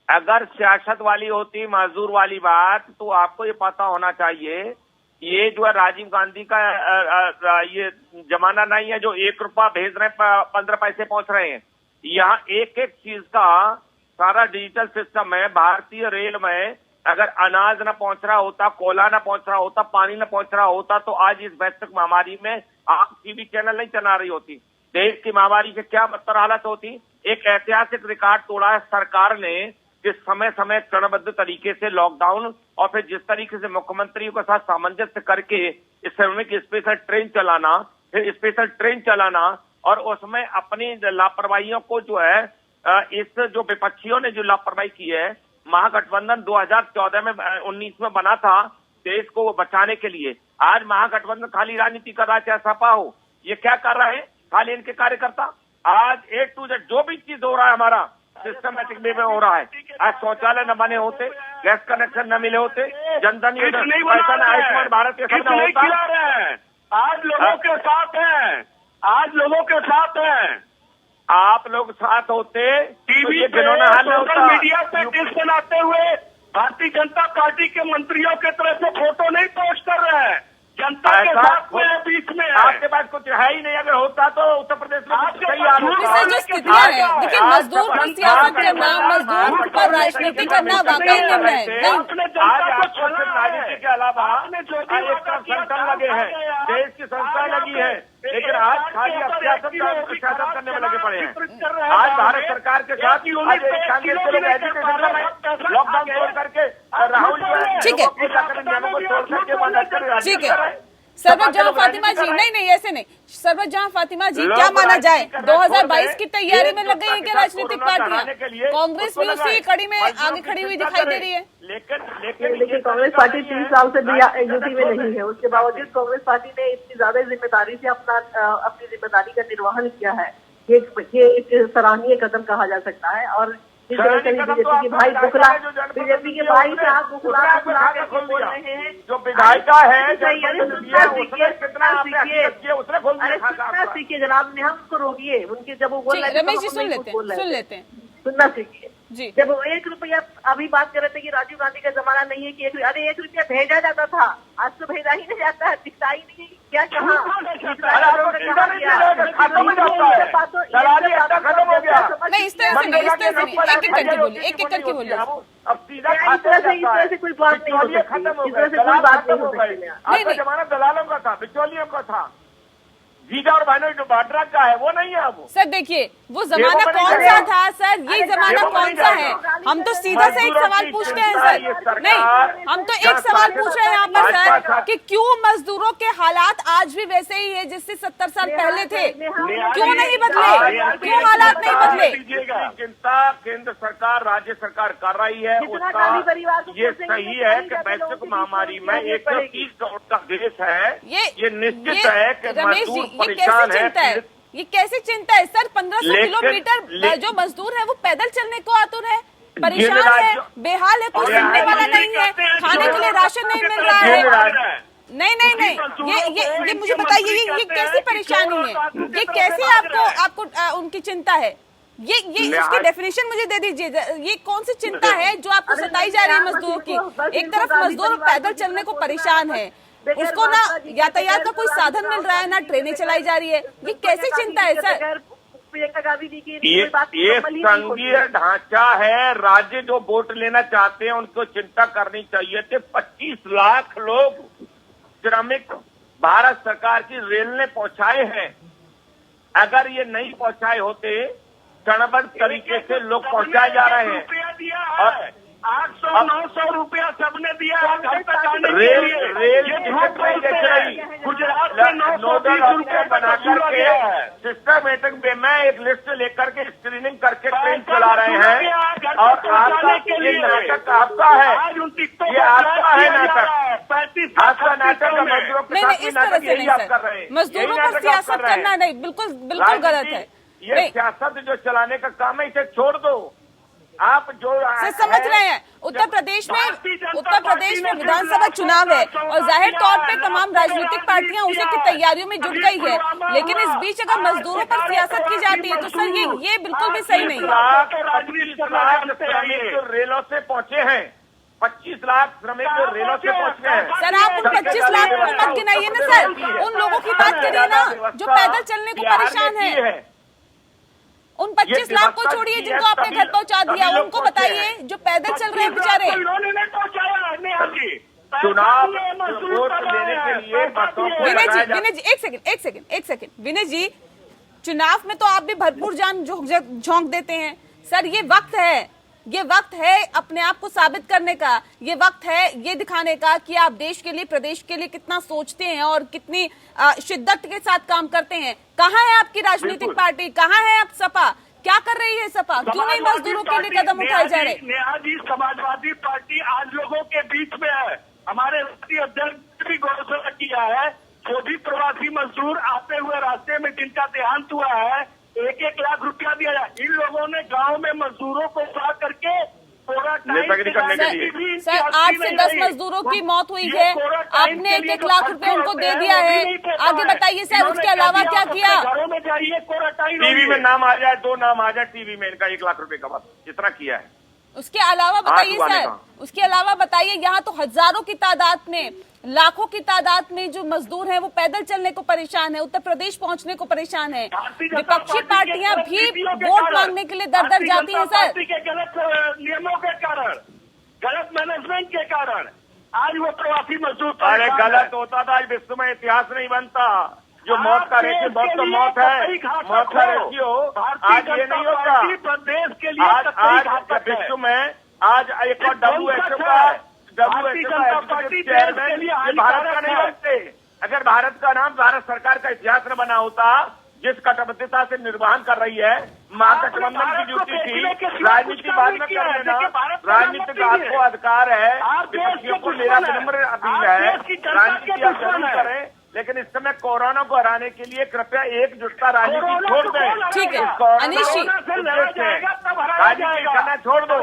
अगर सियासत वाली होती, मजदूर वाली बात, तो आपको ये पता होना चाहिए ये जो है राजीव गांधी का ये जमाना नहीं है जो 1 रुपया भेज रहे हैं 15 पैसे पहुंच रहे हैं। यहाँ एक एक चीज का सारा डिजिटल सिस्टम है। भारतीय रेल में अगर अनाज न पहुंच रहा होता, कोयला न पहुंच रहा होता, पानी न पहुंच रहा होता तो आज इस वैश्विक महामारी में आप टीवी चैनल नहीं चला रही होती। देश की महामारी से क्या बदतर हालत होती। एक ऐतिहासिक रिकॉर्ड तोड़ा है सरकार ने, जिस समय समय चरणबद्ध तरीके से लॉकडाउन और फिर जिस तरीके से मुख्यमंत्रियों के साथ सामंजस्य करके इस श्रमिक स्पेशल ट्रेन चलाना, फिर स्पेशल ट्रेन चलाना और उसमें अपनी लापरवाहियों को जो है इस जो विपक्षियों ने जो लापरवाही की है, महागठबंधन 2014 में 19 में बना था देश को बचाने के लिए। आज महागठबंधन खाली राजनीति कर रहा है, चाहे सपा हो। ये क्या कर रहे हैं? खाली इनके कार्यकर्ता आज A to Z जो भी चीज हो रहा है हमारा सिस्टमेटिक वे में हो रहा है। आज शौचालय न बने होते, गैस कनेक्शन न मिले होते, जनधन योजना, आयुष्मान भारत के सब होता। आज लोगों के साथ हैं, आज लोगों के साथ हैं। आप लोग साथ होते टीवी पे, सोशल मीडिया पे डिश बनाते हुए भारतीय जनता पार्टी के मंत्रियों के तरफ से फोटो नहीं पोस्ट कर रहे हैं। जनता के साथ में बीच में आपके पास कुछ है ही नहीं। अगर होता तो उत्तर प्रदेश में जो स्थितियां हैं, देखिए मजदूर पर सियासत करना, मजदूर पर राजनीति करना वाकई निर्णय है। राजनीति के अलावा संगठन लगे हैं, देश की संस्था लगी है, लेकिन आज खाली सियासत करने में लगे पड़े हैं। आज भारत सरकार के साथ कांग्रेस के लोग एजुकेशन लॉकडाउन तोड़ करके राहुल ठीक है नियमों को तोड़ करके ठीक है सरबत जहां फातिमा जी, नहीं ऐसे नहीं, सरबत जहां फातिमा जी, क्या माना जाए 2022 की तैयारी में लग गई है क्या राजनीतिक पार्टियां? कांग्रेस भी उसी कड़ी में आगे खड़ी हुई दिखाई दे रही है। लेकिन देखिए, कांग्रेस पार्टी 3 साल से यूपी में नहीं है, उसके बावजूद कांग्रेस पार्टी ने इतनी ज्यादा जिम्मेदारी से अपनी जिम्मेदारी का निर्वहन किया है। ये एक सराहनीय कदम कहा जा सकता है। और बीजेपी के भाई बुखला, बीजेपी के भाई साहब बुखला करके बोल रहे हैं जो विधायिका है सीखिए जनाब, ने हम उसको रोकिए, उनके जब वो बोल रहे रमेश जी सुन लेते हैं सुनना सीखिए जी। जब वो 1 रुपया अभी बात कर रहे थे कि राजीव गांधी का जमाना नहीं है कि 1 रुपया भेजा जाता था, आज तो भेजा ही नहीं जाता है, दिखता ही नहीं है। क्या कहा नहीं, इस तरह से नहीं, एक एक करके बोलिए। अब सीधा इस तरह से कोई बात नहीं हो सकती, इस तरह से कोई बात नहीं हो सकती। आज का जमाना दलालों का था, बिचौलियों का था, जीजा और बहनों जो बाड्रा का है वो नहीं है अब। सर देखिए, वो जमाना कौन सा था सर, ये जमाना कौन सा है? हम तो सीधा से एक सवाल पूछते हैं सर, नहीं हम तो एक सवाल पूछ रहे हैं यहाँ पर सर कि क्यों मजदूरों के हालात आज भी वैसे ही है जिससे 70 साल पहले थे? क्यों नहीं बदले, क्यों हालात नहीं बदले? चिंता केंद्र सरकार, राज्य सरकार कर रही है, उसका ये सही है कि वैश्विक महामारी में 130 करोड़ का देश है, ये निश्चित है कि मजदूर परेशान है। ये कैसे चिंता है सर? 1500 किलोमीटर जो मजदूर है वो पैदल चलने को आतुर है, परेशान है, बेहाल है, कोई सुनने वाला नहीं है, खाने के लिए राशन नहीं मिल रहा है। नहीं, ये मुझे बताइए, ये कैसी परेशानी है? ये कैसे आपको उनकी चिंता है? ये इसकी डेफिनेशन मुझे दे दीजिए। ये कौन सी चिंता है जो आपको सताई जा रही है मजदूरों की? एक तरफ मजदूर पैदल चलने को परेशान है, उसको ना यातायात का कोई साधन मिल रहा है, ना ट्रेनें चलाई जा रही है, ये कैसी चिंता है सर? ये संघीय ढांचा है। राज्य जो वोट लेना चाहते हैं उनको चिंता करनी चाहिए थी। 25 लाख लोग श्रमिक भारत सरकार की रेल ने पहुंचाए हैं। अगर ये नहीं पहुंचाए होते, चरणबद्ध तरीके से लोग पहुंचाए जा रहे हैं। और 800-900 रुपया सबने दिया है घर तक आने के रेल लिए। गुजरात में 930 रुपया बना करके सिस्टमेटिक वे में एक लिस्ट लेकर के स्क्रीनिंग करके ट्रेन चला रहे हैं। और आपका ये नाटक आपका है, ये आपका है नाटक, आपका नाटक है। मजदूरों के साथ इस तरह से नहीं सर, मजदूरों पर सियासत करना नहीं, बिल्कुल गलत है। ये सियासत जो चलाने का काम है, इसे छोड़ दो। आप जो समझ रहे हैं, उत्तर प्रदेश में विधानसभा चुनाव है और जाहिर तौर पे तमाम राजनीतिक पार्टियां उसी की तैयारियों में जुट गई है, लेकिन इस बीच अगर मजदूरों पर सियासत की जाती है तो सर ये बिल्कुल भी सही नहीं है। रेलों से पहुंचे हैं 25 लाख श्रमिक जो रेलों से पहुंचे हैं। सर आप उन 25 लाख को मत गिनाइए ना सर, उन लोगों की बात करिए ना जो पैदल चलने को परेशान है। उन 25 लाख को छोड़िए जिनको आपने घर पहुंचा दिया, उनको बताइए जो पैदल चल रहे हैं बेचारे। चुनाव वोट लेने के लिए एक सेकंड विनय जी, चुनाव में तो आप भी भरपूर जान झोंक देते हैं सर। ये वक्त है अपने आप को साबित करने का, ये वक्त है ये दिखाने का कि आप देश के लिए, प्रदेश के लिए कितना सोचते हैं और कितनी शिद्दत के साथ काम करते हैं। कहाँ है आपकी राजनीतिक पार्टी, कहाँ है आप सपा, क्या कर रही है सपा? क्यों नहीं मजदूरों के लिए कदम उठाए जा रहे? नेहा जी, समाजवादी पार्टी आज लोगों के बीच में है। हमारे राष्ट्रीय अध्यक्ष भी घोषणा किया है, जो भी प्रवासी मजदूर आते हुए रास्ते में जिनका देहांत हुआ है 1-1 लाख रुपया दिया जाए। इन लोगों ने गांव में मजदूरों को उठा करके सर 8 से 10 मजदूरों की मौत हुई है, आपने 1-1 लाख रुपए उनको दे दिया है। आगे बताइए सर, उसके अलावा क्या किया? घरों में जाइए, टीवी में नाम आ जाए, 2 नाम आ जाए टीवी में, इनका 1 लाख रुपए का बस जितना किया है। उसके अलावा बताइए सर, उसके अलावा बताइए, यहाँ तो हजारों की तादाद में, लाखों की तादाद में जो मजदूर हैं वो पैदल चलने को परेशान है, उत्तर प्रदेश पहुंचने को परेशान है। विपक्षी पार्टियां भी वोट मांगने के लिए दर जाती हैं सर। गलत नियमों के कारण, गलत मैनेजमेंट के कारण आज वो प्रवासी मजदूर। अरे गलत होता था, आज विश्व में इतिहास नहीं बनता। जो मौत का रेशियो, बहुत तो मौत है, मौत का रेशियो आज ये नहीं होता। प्रदेश के लिए आज विश्व में आज एक और WHO का चेयरमैन भारत का नहीं बनते। अगर भारत का नाम भारत सरकार का इतिहास न बना होता, जिस कटिबद्धता से निर्वहन कर रही है, महागठबंधन की ड्यूटी थी, राजनीति बाद में कर लेना, राजनीतिक आपको अधिकार है, विपक्षियों को मेरा विनम्र अपील है, राजनीति आप जरूर करें, लेकिन इस समय कोरोना को हराने के लिए कृपया एकजुटता राजनीति छोड़ दें। ठीक है अनीश जी, राजनीति करना छोड़ दो।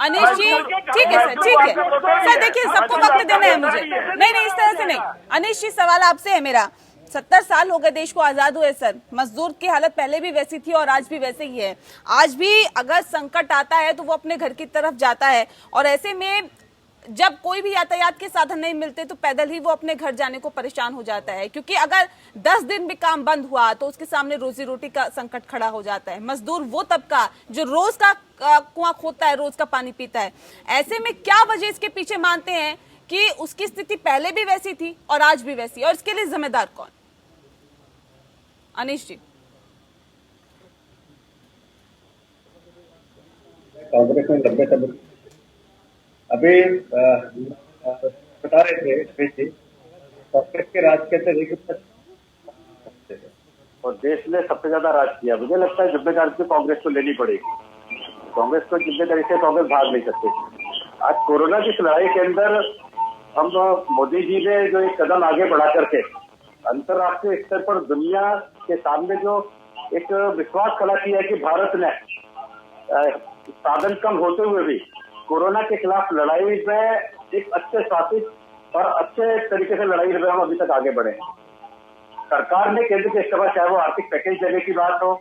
अनीश जी ठीक है सर, ठीक है सर, देखिए सबको वक्त देना है मुझे, नहीं इस तरह से नहीं। अनीश जी सवाल आपसे है मेरा, 70 साल हो गए देश को आजाद हुए सर, मजदूर की हालत पहले भी वैसी थी और आज भी वैसे ही है। आज भी अगर संकट आता है तो वो अपने घर की तरफ जाता है, और ऐसे में जब कोई भी यातायात के साधन नहीं मिलते तो पैदल ही वो अपने घर जाने को परेशान हो जाता है, क्योंकि अगर 10 दिन भी काम बंद हुआ तो उसके सामने रोजी रोटी का संकट खड़ा हो जाता है। मजदूर वो तबका जो रोज का कुआं खोदता है, रोज का पानी पीता है। ऐसे में क्या वजह इसके पीछे मानते हैं कि उसकी स्थिति पहले भी वैसी थी और आज भी वैसी है, और इसके लिए जिम्मेदार कौन? अनीश जी। कांग्रेस में लंबे समय अभी बता रहे थे कांग्रेस के राज के अंदर और देश ने सबसे ज्यादा राज किया। मुझे लगता है जिम्मेदारी तो कांग्रेस को लेनी पड़ेगी। कांग्रेस को जिम्मेदारी से कांग्रेस भाग नहीं सकती। आज कोरोना की लड़ाई के अंदर हम मोदी जी ने जो एक कदम आगे बढ़ा करके अंतर्राष्ट्रीय स्तर पर दुनिया के सामने जो एक विश्वास खड़ा किया है कि भारत ने साधन कम होते हुए भी कोरोना के खिलाफ लड़ाई में एक अच्छे शासित और अच्छे तरीके से लड़ाई में हम अभी तक आगे बढ़े। सरकार ने केंद्र के इस्तेमाल, चाहे वो आर्थिक पैकेज देने की बात हो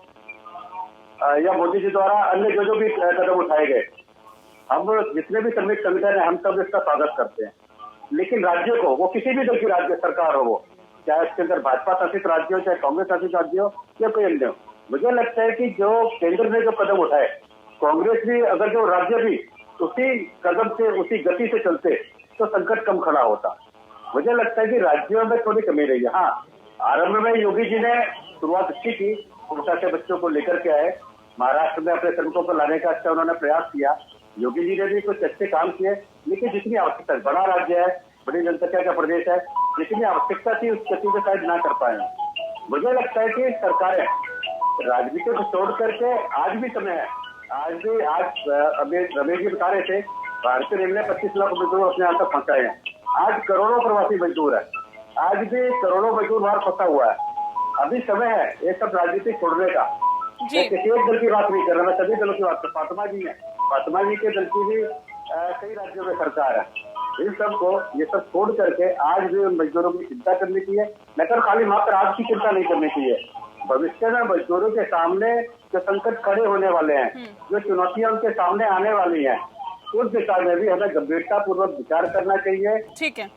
या मोदी जी द्वारा अन्य जो भी कदम उठाए गए, हम जितने भी श्रमिक संगठन है हम सब इसका स्वागत करते हैं। लेकिन राज्यों को, वो किसी भी दल की राज्य सरकार हो, वो चाहे इसके अंदर भाजपा शासित राज्य हो, चाहे कांग्रेस शासित राज्य हो या कोई अन्य हो, मुझे लगता है कि जो केंद्र ने जो कदम उठाए, कांग्रेस भी अगर जो राज्य भी उसी कदम से उसी गति से चलते तो संकट कम खड़ा होता। मुझे लगता है कि राज्यों में थोड़ी कमी रही है। हाँ, आरंभ में योगी जी ने शुरुआत अच्छी की, छोटा से बच्चों को लेकर के आए, महाराष्ट्र में अपने श्रमिकों को लाने का अच्छा उन्होंने प्रयास किया। योगी जी ने भी कुछ अच्छे काम किए, लेकिन जितनी आवश्यकता, बड़ा राज्य है, बड़ी जनसंख्या का प्रदेश है, जितनी आवश्यकता थी उस गति को शायद ना कर पाए। मुझे लगता है कि सरकारें राजनीति को छोड़ करके आज भी समय है, आज अभी रमेश जी बता रहे थे भारतीय रेल ने 25 लाख मजदूर अपने यहाँ तक पहुंचाए हैं। आज करोड़ों प्रवासी मजदूर है, आज भी करोड़ों मजदूर बाहर फंसा हुआ है। अभी समय है ये सब राजनीति छोड़ने का। मैं किसी एक दल की बात नहीं कर रहा, मैं सभी दलों की बात कर। फातिमा जी है, फातिमा जी के दल की भी कई राज्यों में सरकार है। इन सबको ये सब छोड़ करके आज भी उन मजदूरों की चिंता करनी चाहिए, लेकिन खाली मात्र आज की चिंता नहीं करनी चाहिए। भविष्य में मजदूरों के सामने जो संकट खड़े होने वाले हैं, जो चुनौतियां उनके सामने आने वाली हैं, उस दिशा में भी हमें गंभीरता पूर्वक विचार करना चाहिए। ठीक है,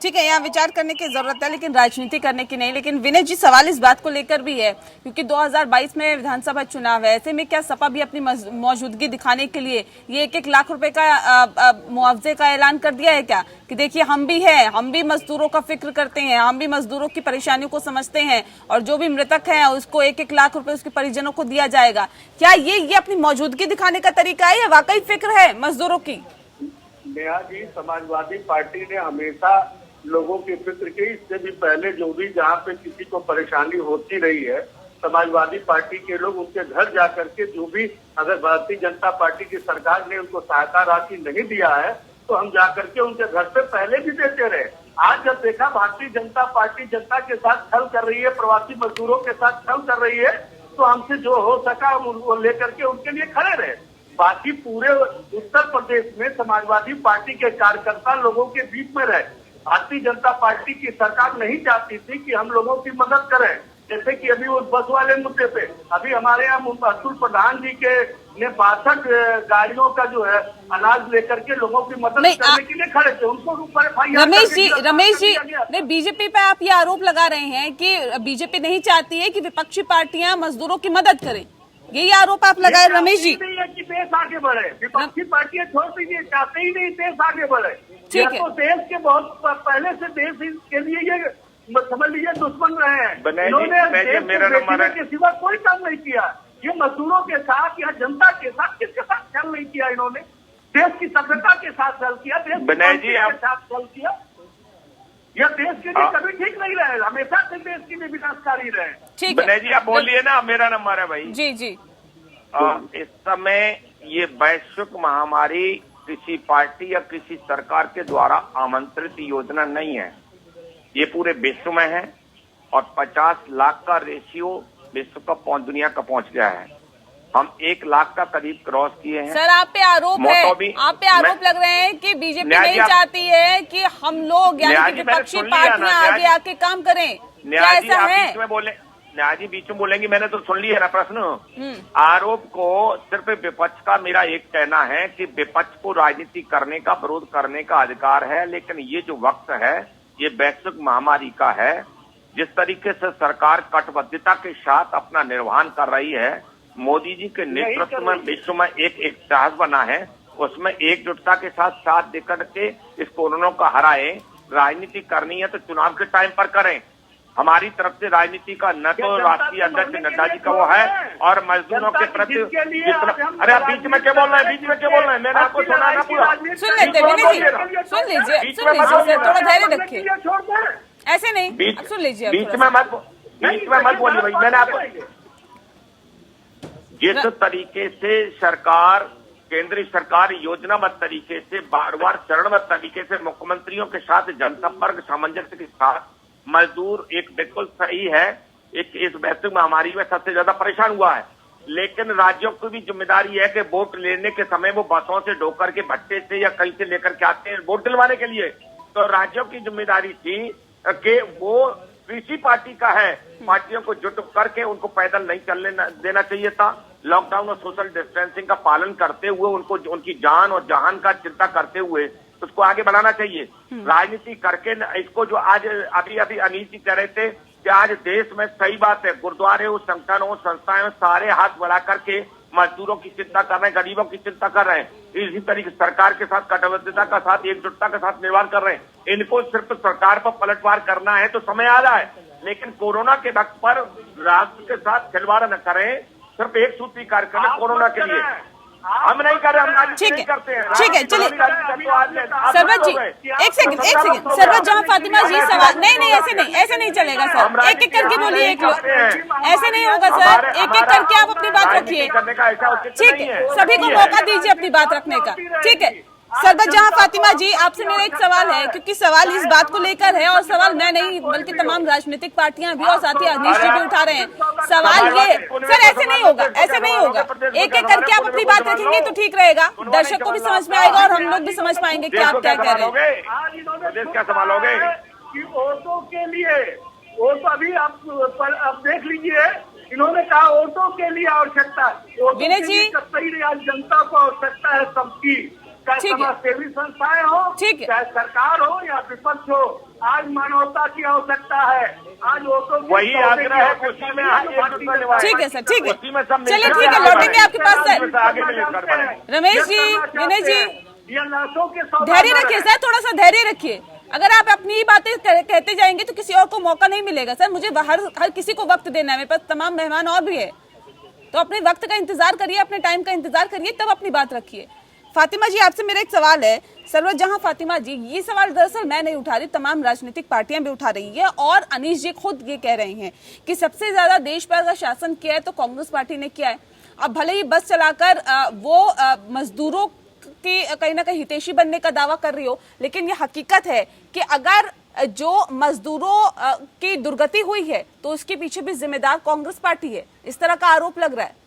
ठीक है, यहाँ विचार करने की जरूरत है, लेकिन राजनीति करने की नहीं। लेकिन विनय जी, सवाल इस बात को लेकर भी है क्योंकि 2022 में विधानसभा चुनाव है। ऐसे में क्या सपा भी अपनी मौजूदगी दिखाने के लिए ये 1-1 लाख रुपए का मुआवजे का ऐलान कर दिया है क्या, कि देखिए हम भी हैं, हम भी मजदूरों का फिक्र करते हैं, हम भी मजदूरों की परेशानियों को समझते हैं, और जो भी मृतक है उसको 1-1 लाख रुपए उसके परिजनों को दिया जाएगा। क्या ये अपनी मौजूदगी दिखाने का तरीका है या वाकई फिक्र है मजदूरों की? नेहा जी, समाजवादी पार्टी ने हमेशा लोगों की फिक्र की। इससे भी पहले जो भी जहाँ पे किसी को परेशानी होती रही है, समाजवादी पार्टी के लोग उनके घर जाकर के, जो भी अगर भारतीय जनता पार्टी की सरकार ने उनको सहायता राशि नहीं दिया है तो हम जाकर के उनके घर पे पहले भी देते रहे। आज जब देखा भारतीय जनता पार्टी जनता के साथ छल कर रही है, प्रवासी मजदूरों के साथ छल कर रही है, तो हमसे जो हो सका हम उनको लेकर के उनके लिए खड़े रहे। बाकी पूरे उत्तर प्रदेश में समाजवादी पार्टी के कार्यकर्ता लोगों के बीच में रहे। भारतीय जनता पार्टी की सरकार नहीं चाहती थी कि हम लोगों की मदद करें, जैसे कि अभी उस बस वाले मुद्दे पे अभी हमारे यहाँ अतुल प्रधान जी के ने 62 गाड़ियों का जो है अनाज लेकर के लोगों की मदद करने के लिए खड़े थे। उनको ऊपर रमेश जी नहीं, बीजेपी पे आप ये आरोप लगा रहे हैं कि बीजेपी नहीं चाहती है कि विपक्षी पार्टियां मजदूरों की मदद करें, यही आरोप आप लगाए रमेश जी। नहीं है कि देश आगे बढ़े, विपक्षी पार्टियां छोड़ दीजिए, चाहते ही नहीं देश आगे बढ़े। ठीक है, तो देश के बहुत पहले से देश के लिए ये समझ लीजिए दुश्मन रहे हैं। इन्होंने के सिवा कोई काम नहीं किया। ये मजदूरों के साथ या जनता के साथ किसके साथ छल नहीं किया इन्होंने, देश की सभ्यता के साथ छल किया, देश के साथ छल किया। यह देश के लिए कभी ठीक नहीं रहे, हमेशा से देश के लिए विनाशकारी रहे। ठीक है विनय जी आप बोलिए ना, मेरा नंबर है भाई। जी जी। इस समय ये वैश्विक महामारी किसी पार्टी या किसी सरकार के द्वारा आमंत्रित योजना नहीं है, ये पूरे विश्व में है और 50 लाख का रेशियो विश्व का दुनिया का पहुंच गया है। हम 1 लाख का करीब क्रॉस किए हैं। सर आप पे आरोप है, आप पे आरोप लग रहे हैं कि बीजेपी नहीं चाहती है कि हम लोग यानी कि विपक्षी पार्टियां आगे आके काम करें, क्या ऐसा है? न्याय जी बीच में बोलेंगी, मैंने तो सुन लिया ना प्रश्न। आरोप को सिर्फ विपक्ष का मेरा एक कहना है कि विपक्ष को राजनीति करने का, विरोध करने का अधिकार है, लेकिन ये जो वक्त है ये वैश्विक महामारी का है। जिस तरीके से सरकार कटिबद्धता के साथ अपना निर्वहन कर रही है, मोदी जी के नेतृत्व में विश्व में एक इतिहास बना है, उसमें एकजुटता के साथ साथ देकर के इस कोरोना को हराए। राजनीति करनी है तो चुनाव के टाइम पर करें। हमारी तरफ से राजनीति का न तो राष्ट्रीय अध्यक्ष नड्डा जी का वो है और मजदूरों के प्रति अरे आप बीच में क्या बोल रहे हैं, बीच में क्या बोल रहे हैं, मैंने आपको सुना ना पूरा। सुन लेते सुन लीजिए थोड़ा धैर्य रखिए, ऐसे नहीं सुन लीजिए, बीच में मत बोलिए भाई। मैंने आपको जिस तरीके से सरकार, केंद्रीय सरकार योजनाबद्ध तरीके से बार बार चरणबद्ध तरीके से मुख्यमंत्रियों के साथ जनसंपर्क सामंजस्य के साथ मजदूर एक बिल्कुल सही है, एक इस वैश्विक महामारी में सबसे ज्यादा परेशान हुआ है, लेकिन राज्यों की भी जिम्मेदारी है कि वोट लेने के समय वो बसों से ढोकर के भट्टे से या कहीं से लेकर के आते हैं वोट दिलवाने के लिए। तो राज्यों की जिम्मेदारी थी कि वो कृषि पार्टी का है, पार्टियों को जुट करके उनको पैदल नहीं चलने देना चाहिए था। लॉकडाउन और सोशल डिस्टेंसिंग का पालन करते हुए उनको उनकी जान और जहान का चिंता करते हुए उसको आगे बढ़ाना चाहिए। राजनीति करके इसको जो आज अभी अनिल जी कह रहे थे कि आज देश में सही बात है, गुरुद्वारे हो, संगठन हो, संस्थाएं हो, सारे हाथ बढ़ा करके मजदूरों की चिंता कर रहे हैं, गरीबों की चिंता कर रहे हैं। इसी तरीके सरकार के साथ कटिबद्धता का साथ एकजुटता के साथ निर्माण कर रहे हैं। इनको सिर्फ सरकार पर पलटवार करना है तो समय आ रहा है, लेकिन कोरोना के वक्त पर राष्ट्र के साथ खिलवाड़ न करें। सिर्फ एक सूत्री कार्यक्रम है कोरोना के लिए, हम नहीं कर रहे, हम राजनीति नहीं करते हैं। ठीक है चलिए सरवत जी एक सेकंड सरवत जहां फातिमा जी सवाल नहीं ऐसे नहीं चलेगा सर, एक एक करके बोलिए, एक लोग ऐसे नहीं होगा सर, एक एक करके आप अपनी बात रखिए। ठीक है सभी को मौका दीजिए अपनी बात रखने का। ठीक है सरबत जहां फातिमा जी आपसे मेरा एक सवाल है, क्योंकि सवाल इस बात को लेकर है और सवाल मैं नहीं बल्कि तमाम राजनीतिक पार्टियां भी और साथ ही अनिश जी भी उठा रहे हैं। सवाल ये सर ऐसे नहीं होगा, एक एक करके आप अपनी बात रखेंगे तो ठीक रहेगा, दर्शक को भी समझ में आएगा और हम लोग भी समझ पाएंगे कि आप क्या कह रहे हैं। क्या संभालोगे कि औरतों के लिए वो तो अभी आप देख लीजिए, इन्होंने कहा औरतों के लिए आवश्यकता, विनय जी जनता को आवश्यकता है सबकी, चाहे समाजसेवी संस्थाएं हो, चाहे सरकार हो या विपक्ष हो, आज मानवता की आवश्यकता है। आज वही आग्रह है, उसी में ठीक है सर, ठीक है चलिए ठीक है, लौटेंगे आपके पास सर। रमेश जी, विनय जी धैर्य रखिए सर, थोड़ा सा धैर्य रखिए। अगर आप अपनी ही बातें कहते जाएंगे तो किसी और को मौका नहीं मिलेगा सर। मुझे हर किसी को वक्त देना है, मेरे पास तमाम मेहमान और भी है, तो अपने वक्त का इंतजार करिए, अपने टाइम का इंतजार करिए, तब अपनी बात रखिए। फातिमा जी आपसे मेरा एक सवाल है, सरवत जहां फातिमा जी ये सवाल दरअसल मैं नहीं उठा रही, तमाम राजनीतिक पार्टियां भी उठा रही है और अनीश जी खुद ये कह रहे हैं कि सबसे ज्यादा देश पर अगर शासन किया है तो कांग्रेस पार्टी ने किया है। अब भले ही बस चलाकर वो मजदूरों की कहीं ना कहीं हितैषी बनने का दावा कर रही हो, लेकिन ये हकीकत है कि अगर जो मजदूरों की दुर्गति हुई है तो उसके पीछे भी जिम्मेदार कांग्रेस पार्टी है, इस तरह का आरोप लग रहा है।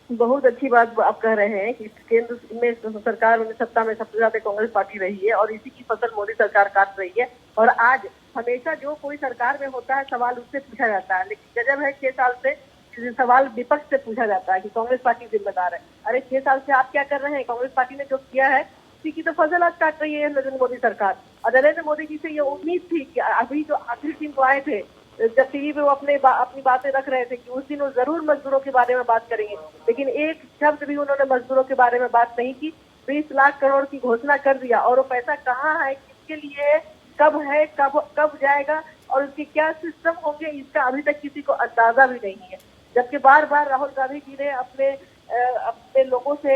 बहुत अच्छी बात आप कह रहे हैं कि केंद्र में सरकार में सत्ता में सबसे ज्यादा कांग्रेस पार्टी रही है और इसी की फसल मोदी सरकार काट रही है। और आज हमेशा जो कोई सरकार में होता है सवाल उससे पूछा जाता है, लेकिन गजब है 6 साल से सवाल विपक्ष से पूछा जाता है कि कांग्रेस पार्टी जिम्मेदार है। अरे 6 साल से आप क्या कर रहे हैं? कांग्रेस पार्टी ने जो किया है उसी की तो फसल आज काट रही है नरेंद्र मोदी सरकार। और नरेंद्र मोदी जी से ये उम्मीद थी कि अभी जो आखिरी दिन को आए थे, जब टीवी पे वो अपनी बातें रख रहे थे कि उस दिन वो जरूर मजदूरों के बारे में बात करेंगे, लेकिन एक शब्द भी उन्होंने मजदूरों के बारे में बात नहीं की। 20 लाख करोड़ की घोषणा कर दिया और वो पैसा कहाँ है, किसके लिए है, कब जाएगा और उसके क्या सिस्टम होंगे, इसका अभी तक किसी को अंदाजा भी नहीं है। जबकि बार बार राहुल गांधी जी ने अपने लोगों से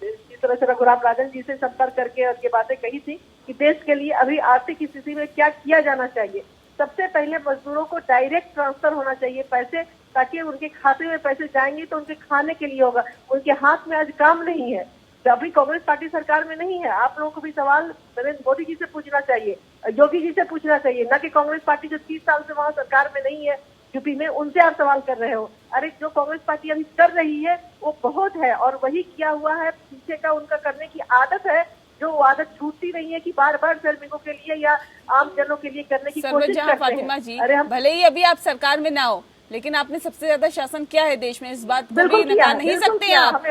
जिस तरह से रघुराम राजन जी से संपर्क करके और ये बातें कही थी, कि देश के लिए अभी आर्थिक स्थिति में क्या किया जाना चाहिए। सबसे पहले मजदूरों को डायरेक्ट ट्रांसफर होना चाहिए पैसे, ताकि उनके खाते में पैसे जाएंगे तो उनके खाने के लिए होगा। उनके हाथ में आज काम नहीं है, अभी कांग्रेस पार्टी सरकार में नहीं है। आप लोगों को भी सवाल नरेंद्र मोदी जी से पूछना चाहिए, योगी जी से पूछना चाहिए, न कि कांग्रेस पार्टी जो 30 साल से वहां सरकार में नहीं है यूपी में, उनसे आप सवाल कर रहे हो। अरे जो कांग्रेस पार्टी अभी कर रही है वो बहुत है, और वही किया हुआ है, पीछे का उनका करने की आदत है, जो आदत छूटती नहीं है कि बार बार श्रमिकों के लिए या आम जनों के लिए करने की कोशिश करते हैं। फातिमा जी, अरे हम भले ही अभी आप सरकार में ना हो, लेकिन आपने सबसे ज्यादा शासन किया है देश में, इस बात को भी नकार नहीं सकते आप।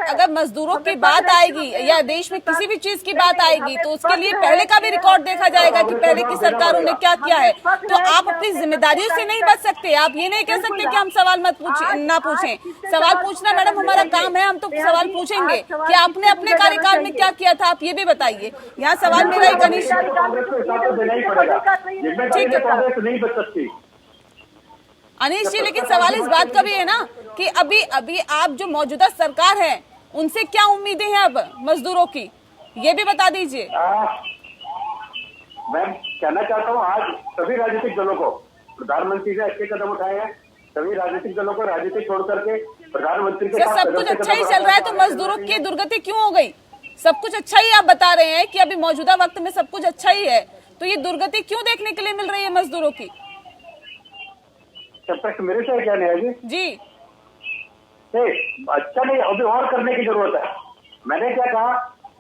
अगर मजदूरों की बात आएगी या देश में किसी भी चीज की बात आएगी तो उसके लिए पहले का भी रिकॉर्ड देखा जाएगा कि पहले की सरकारों ने क्या किया है। तो आप अपनी जिम्मेदारियों से नहीं बच सकते। आप ये नहीं कह सकते कि हम सवाल मत ना पूछें। सवाल पूछना मैडम हमारा काम है, हम तो सवाल पूछेंगे कि आपने अपने कार्यकाल में क्या किया था, आप ये भी बताइए। यहाँ सवाल मेरा एक अनिश, ठीक है अनिश जी, लेकिन सवाल इस बात का भी है ना कि अभी आप जो मौजूदा सरकार है उनसे क्या उम्मीदें हैं अब मजदूरों की, ये भी बता दीजिए। मैं कहना चाहता हूँ, आज सभी राजनीतिक दलों को प्रधानमंत्री ने अच्छे कदम उठाए हैं। सभी राजनीतिक दलों को राजनीति छोड़ करके प्रधानमंत्री के साथ सब कुछ अच्छा ही चल रहा है तो मजदूरों की दुर्गति क्यों हो गई? सब कुछ अच्छा ही आप बता रहे हैं कि अभी मौजूदा वक्त में सब कुछ अच्छा ही है, तो ये दुर्गति क्यों देखने के लिए मिल रही है मजदूरों की? तब तक मेरे से क्या नहीं है जी अच्छा नहीं, अभी और करने की जरूरत है। मैंने क्या कहा,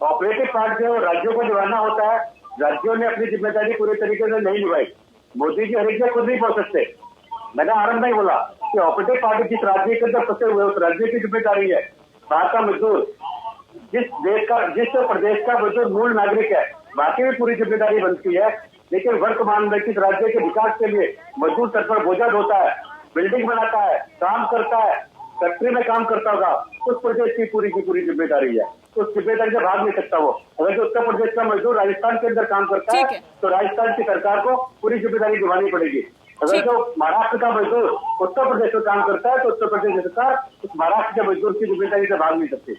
ऑपरेटिव पार्ट जो राज्यों को निभाना होता है, राज्यों ने अपनी जिम्मेदारी पूरे तरीके से नहीं निभाई। मोदी जी हर एक जगह खुद नहीं पहुंच सकते। मैंने आरंभ में ही बोला कि ऑपरेटिव पार्टी जिस राज्य के अंदर फंसे हुए उस राज्य की जिम्मेदारी है। वहां का मजदूर जिस प्रदेश का मजदूर मूल नागरिक है, बाकी भी पूरी जिम्मेदारी बनती है। लेकिन वर्तमान में किस राज्य के विकास के लिए मजदूर सर पर बोझा ढोता है, बिल्डिंग बनाता है, काम करता है, फैक्ट्री में काम करता होगा, उस प्रदेश की पूरी जिम्मेदारी है। उस जिम्मेदारी से भाग नहीं सकता वो। अगर जो उत्तर प्रदेश का मजदूर राजस्थान के अंदर काम करता है तो राजस्थान की सरकार को पूरी जिम्मेदारी निभानी पड़ेगी। अगर जो महाराष्ट्र का मजदूर उत्तर प्रदेश में काम करता है तो उत्तर प्रदेश की सरकार उस महाराष्ट्र के मजदूर की जिम्मेदारी से भाग नहीं सकती।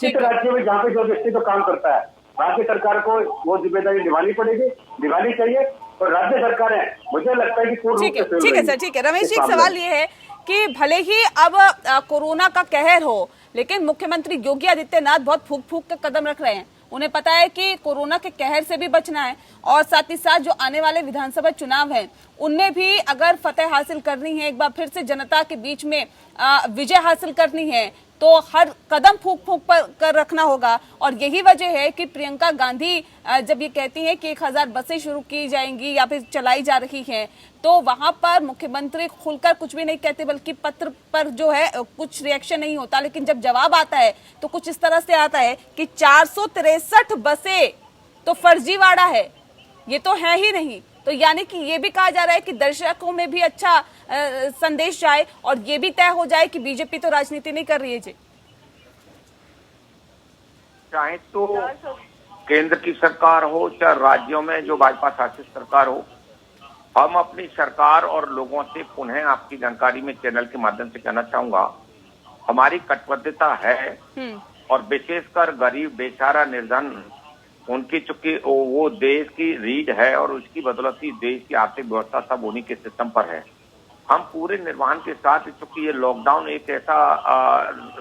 किस राज्य में जहाँ पे जो व्यक्ति तो काम करता है, राज्य सरकार को वो जिम्मेदारी निभानी पड़ेगी, निभानी चाहिए। और राज्य सरकारें, मुझे लगता है कि पूर्ण रूप से ठीक है सर, ठीक है। रमेश जी, एक सवाल ये है कि भले ही अब कोरोना का कहर हो, लेकिन मुख्यमंत्री योगी आदित्यनाथ बहुत फूक के कदम रख रहे हैं। उन्हें पता है कि कोरोना के कहर से भी बचना है और साथ ही साथ जो आने वाले विधानसभा चुनाव हैं उनमें भी अगर फतेह हासिल करनी है, एक बार फिर से जनता के बीच में विजय हासिल करनी है, तो हर कदम फूक पर कर रखना होगा। और यही वजह है कि प्रियंका गांधी जब ये कहती हैं कि 1000 बसें शुरू की जाएंगी या फिर चलाई जा रही हैं, तो वहां पर मुख्यमंत्री खुलकर कुछ भी नहीं कहते, बल्कि पत्र पर जो है कुछ रिएक्शन नहीं होता। लेकिन जब जवाब आता है तो कुछ इस तरह से आता है कि 463 बसें तो फर्जीवाड़ा है, ये तो है ही नहीं। तो यानी कि ये भी कहा जा रहा है कि दर्शकों में भी अच्छा संदेश जाए और ये भी तय हो जाए कि बीजेपी तो राजनीति नहीं कर रही है। जी, चाहे तो केंद्र की सरकार हो चाहे राज्यों में जो भाजपा शासित सरकार हो, हम अपनी सरकार और लोगों से पुनः आपकी जानकारी में चैनल के माध्यम से कहना चाहूंगा, हमारी कटिबद्धता है और विशेषकर गरीब बेचारा निर्धन उनकी, चूंकि वो देश की रीढ़ है और उसकी बदौलत ही देश की आर्थिक व्यवस्था सब उन्हीं के सिस्टम पर है। हम पूरे निर्वहन के साथ, चूंकि ये लॉकडाउन एक ऐसा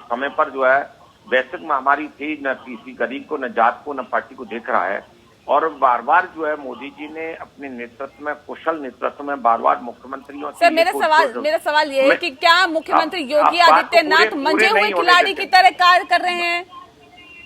समय पर जो है वैश्विक महामारी थी, न किसी गरीब को, न जात को, न पार्टी को देख रहा है। और बार बार जो है मोदी जी ने अपने नेतृत्व में, कुशल नेतृत्व में बार बार मुख्यमंत्रियों से मेरा सवाल ये है कि क्या मुख्यमंत्री योगी आदित्यनाथ मंजे हुए खिलाड़ी की तरह कार्य कर रहे हैं?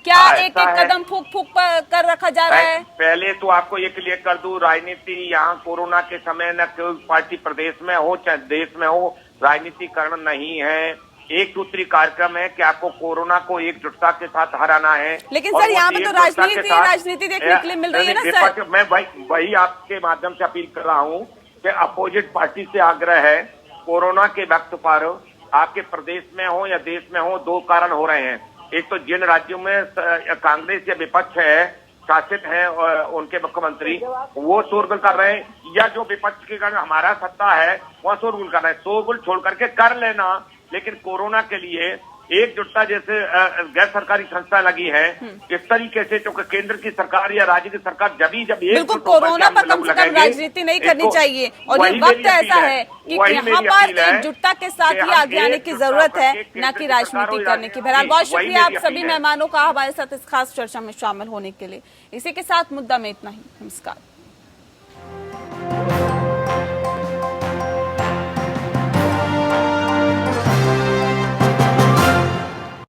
क्या एक कदम फूक कर रखा जा रहा है? पहले तो आपको ये क्लियर कर दूं, राजनीति यहाँ कोरोना के समय न कोई पार्टी प्रदेश में हो चाहे देश में हो, राजनीतिकरण नहीं है। एक सूत्री कार्यक्रम है कि आपको कोरोना को एकजुटता के साथ हराना है। लेकिन सर यहाँ पे तो राजनीति देखने के लिए मिल रही है ना सर। मैं वही आपके माध्यम से अपील कर रहा हूँ कि अपोजिट पार्टी से आग्रह है, कोरोना के वक्त पर आपके प्रदेश में हो या देश में हो, दो कारण हो रहे हैं। एक तो जिन राज्यों में कांग्रेस या विपक्ष है, शासित हैं और उनके मुख्यमंत्री वो शोरगुल कर रहे हैं, या जो विपक्ष के कारण हमारा सत्ता है वह शोरगुल कर रहे हैं। शोरगुल छोड़ करके कर लेना, लेकिन कोरोना के लिए एकजुटता जैसे गैर सरकारी संस्था लगी है, इस तरीके से जो केंद्र की सरकार या राज्य की सरकार जब बिल्कुल कोरोना पर कम से कम राजनीति नहीं करनी चाहिए और ये वक्त ऐसा है कि यहाँ पर एकजुटता के साथ ही आगे आने की जरूरत है, न कि राजनीति करने की। बहरहाल बहुत शुक्रिया आप सभी मेहमानों का हमारे साथ इस खास चर्चा में शामिल होने के लिए। इसी के साथ मुद्दा में इतना ही। नमस्कार।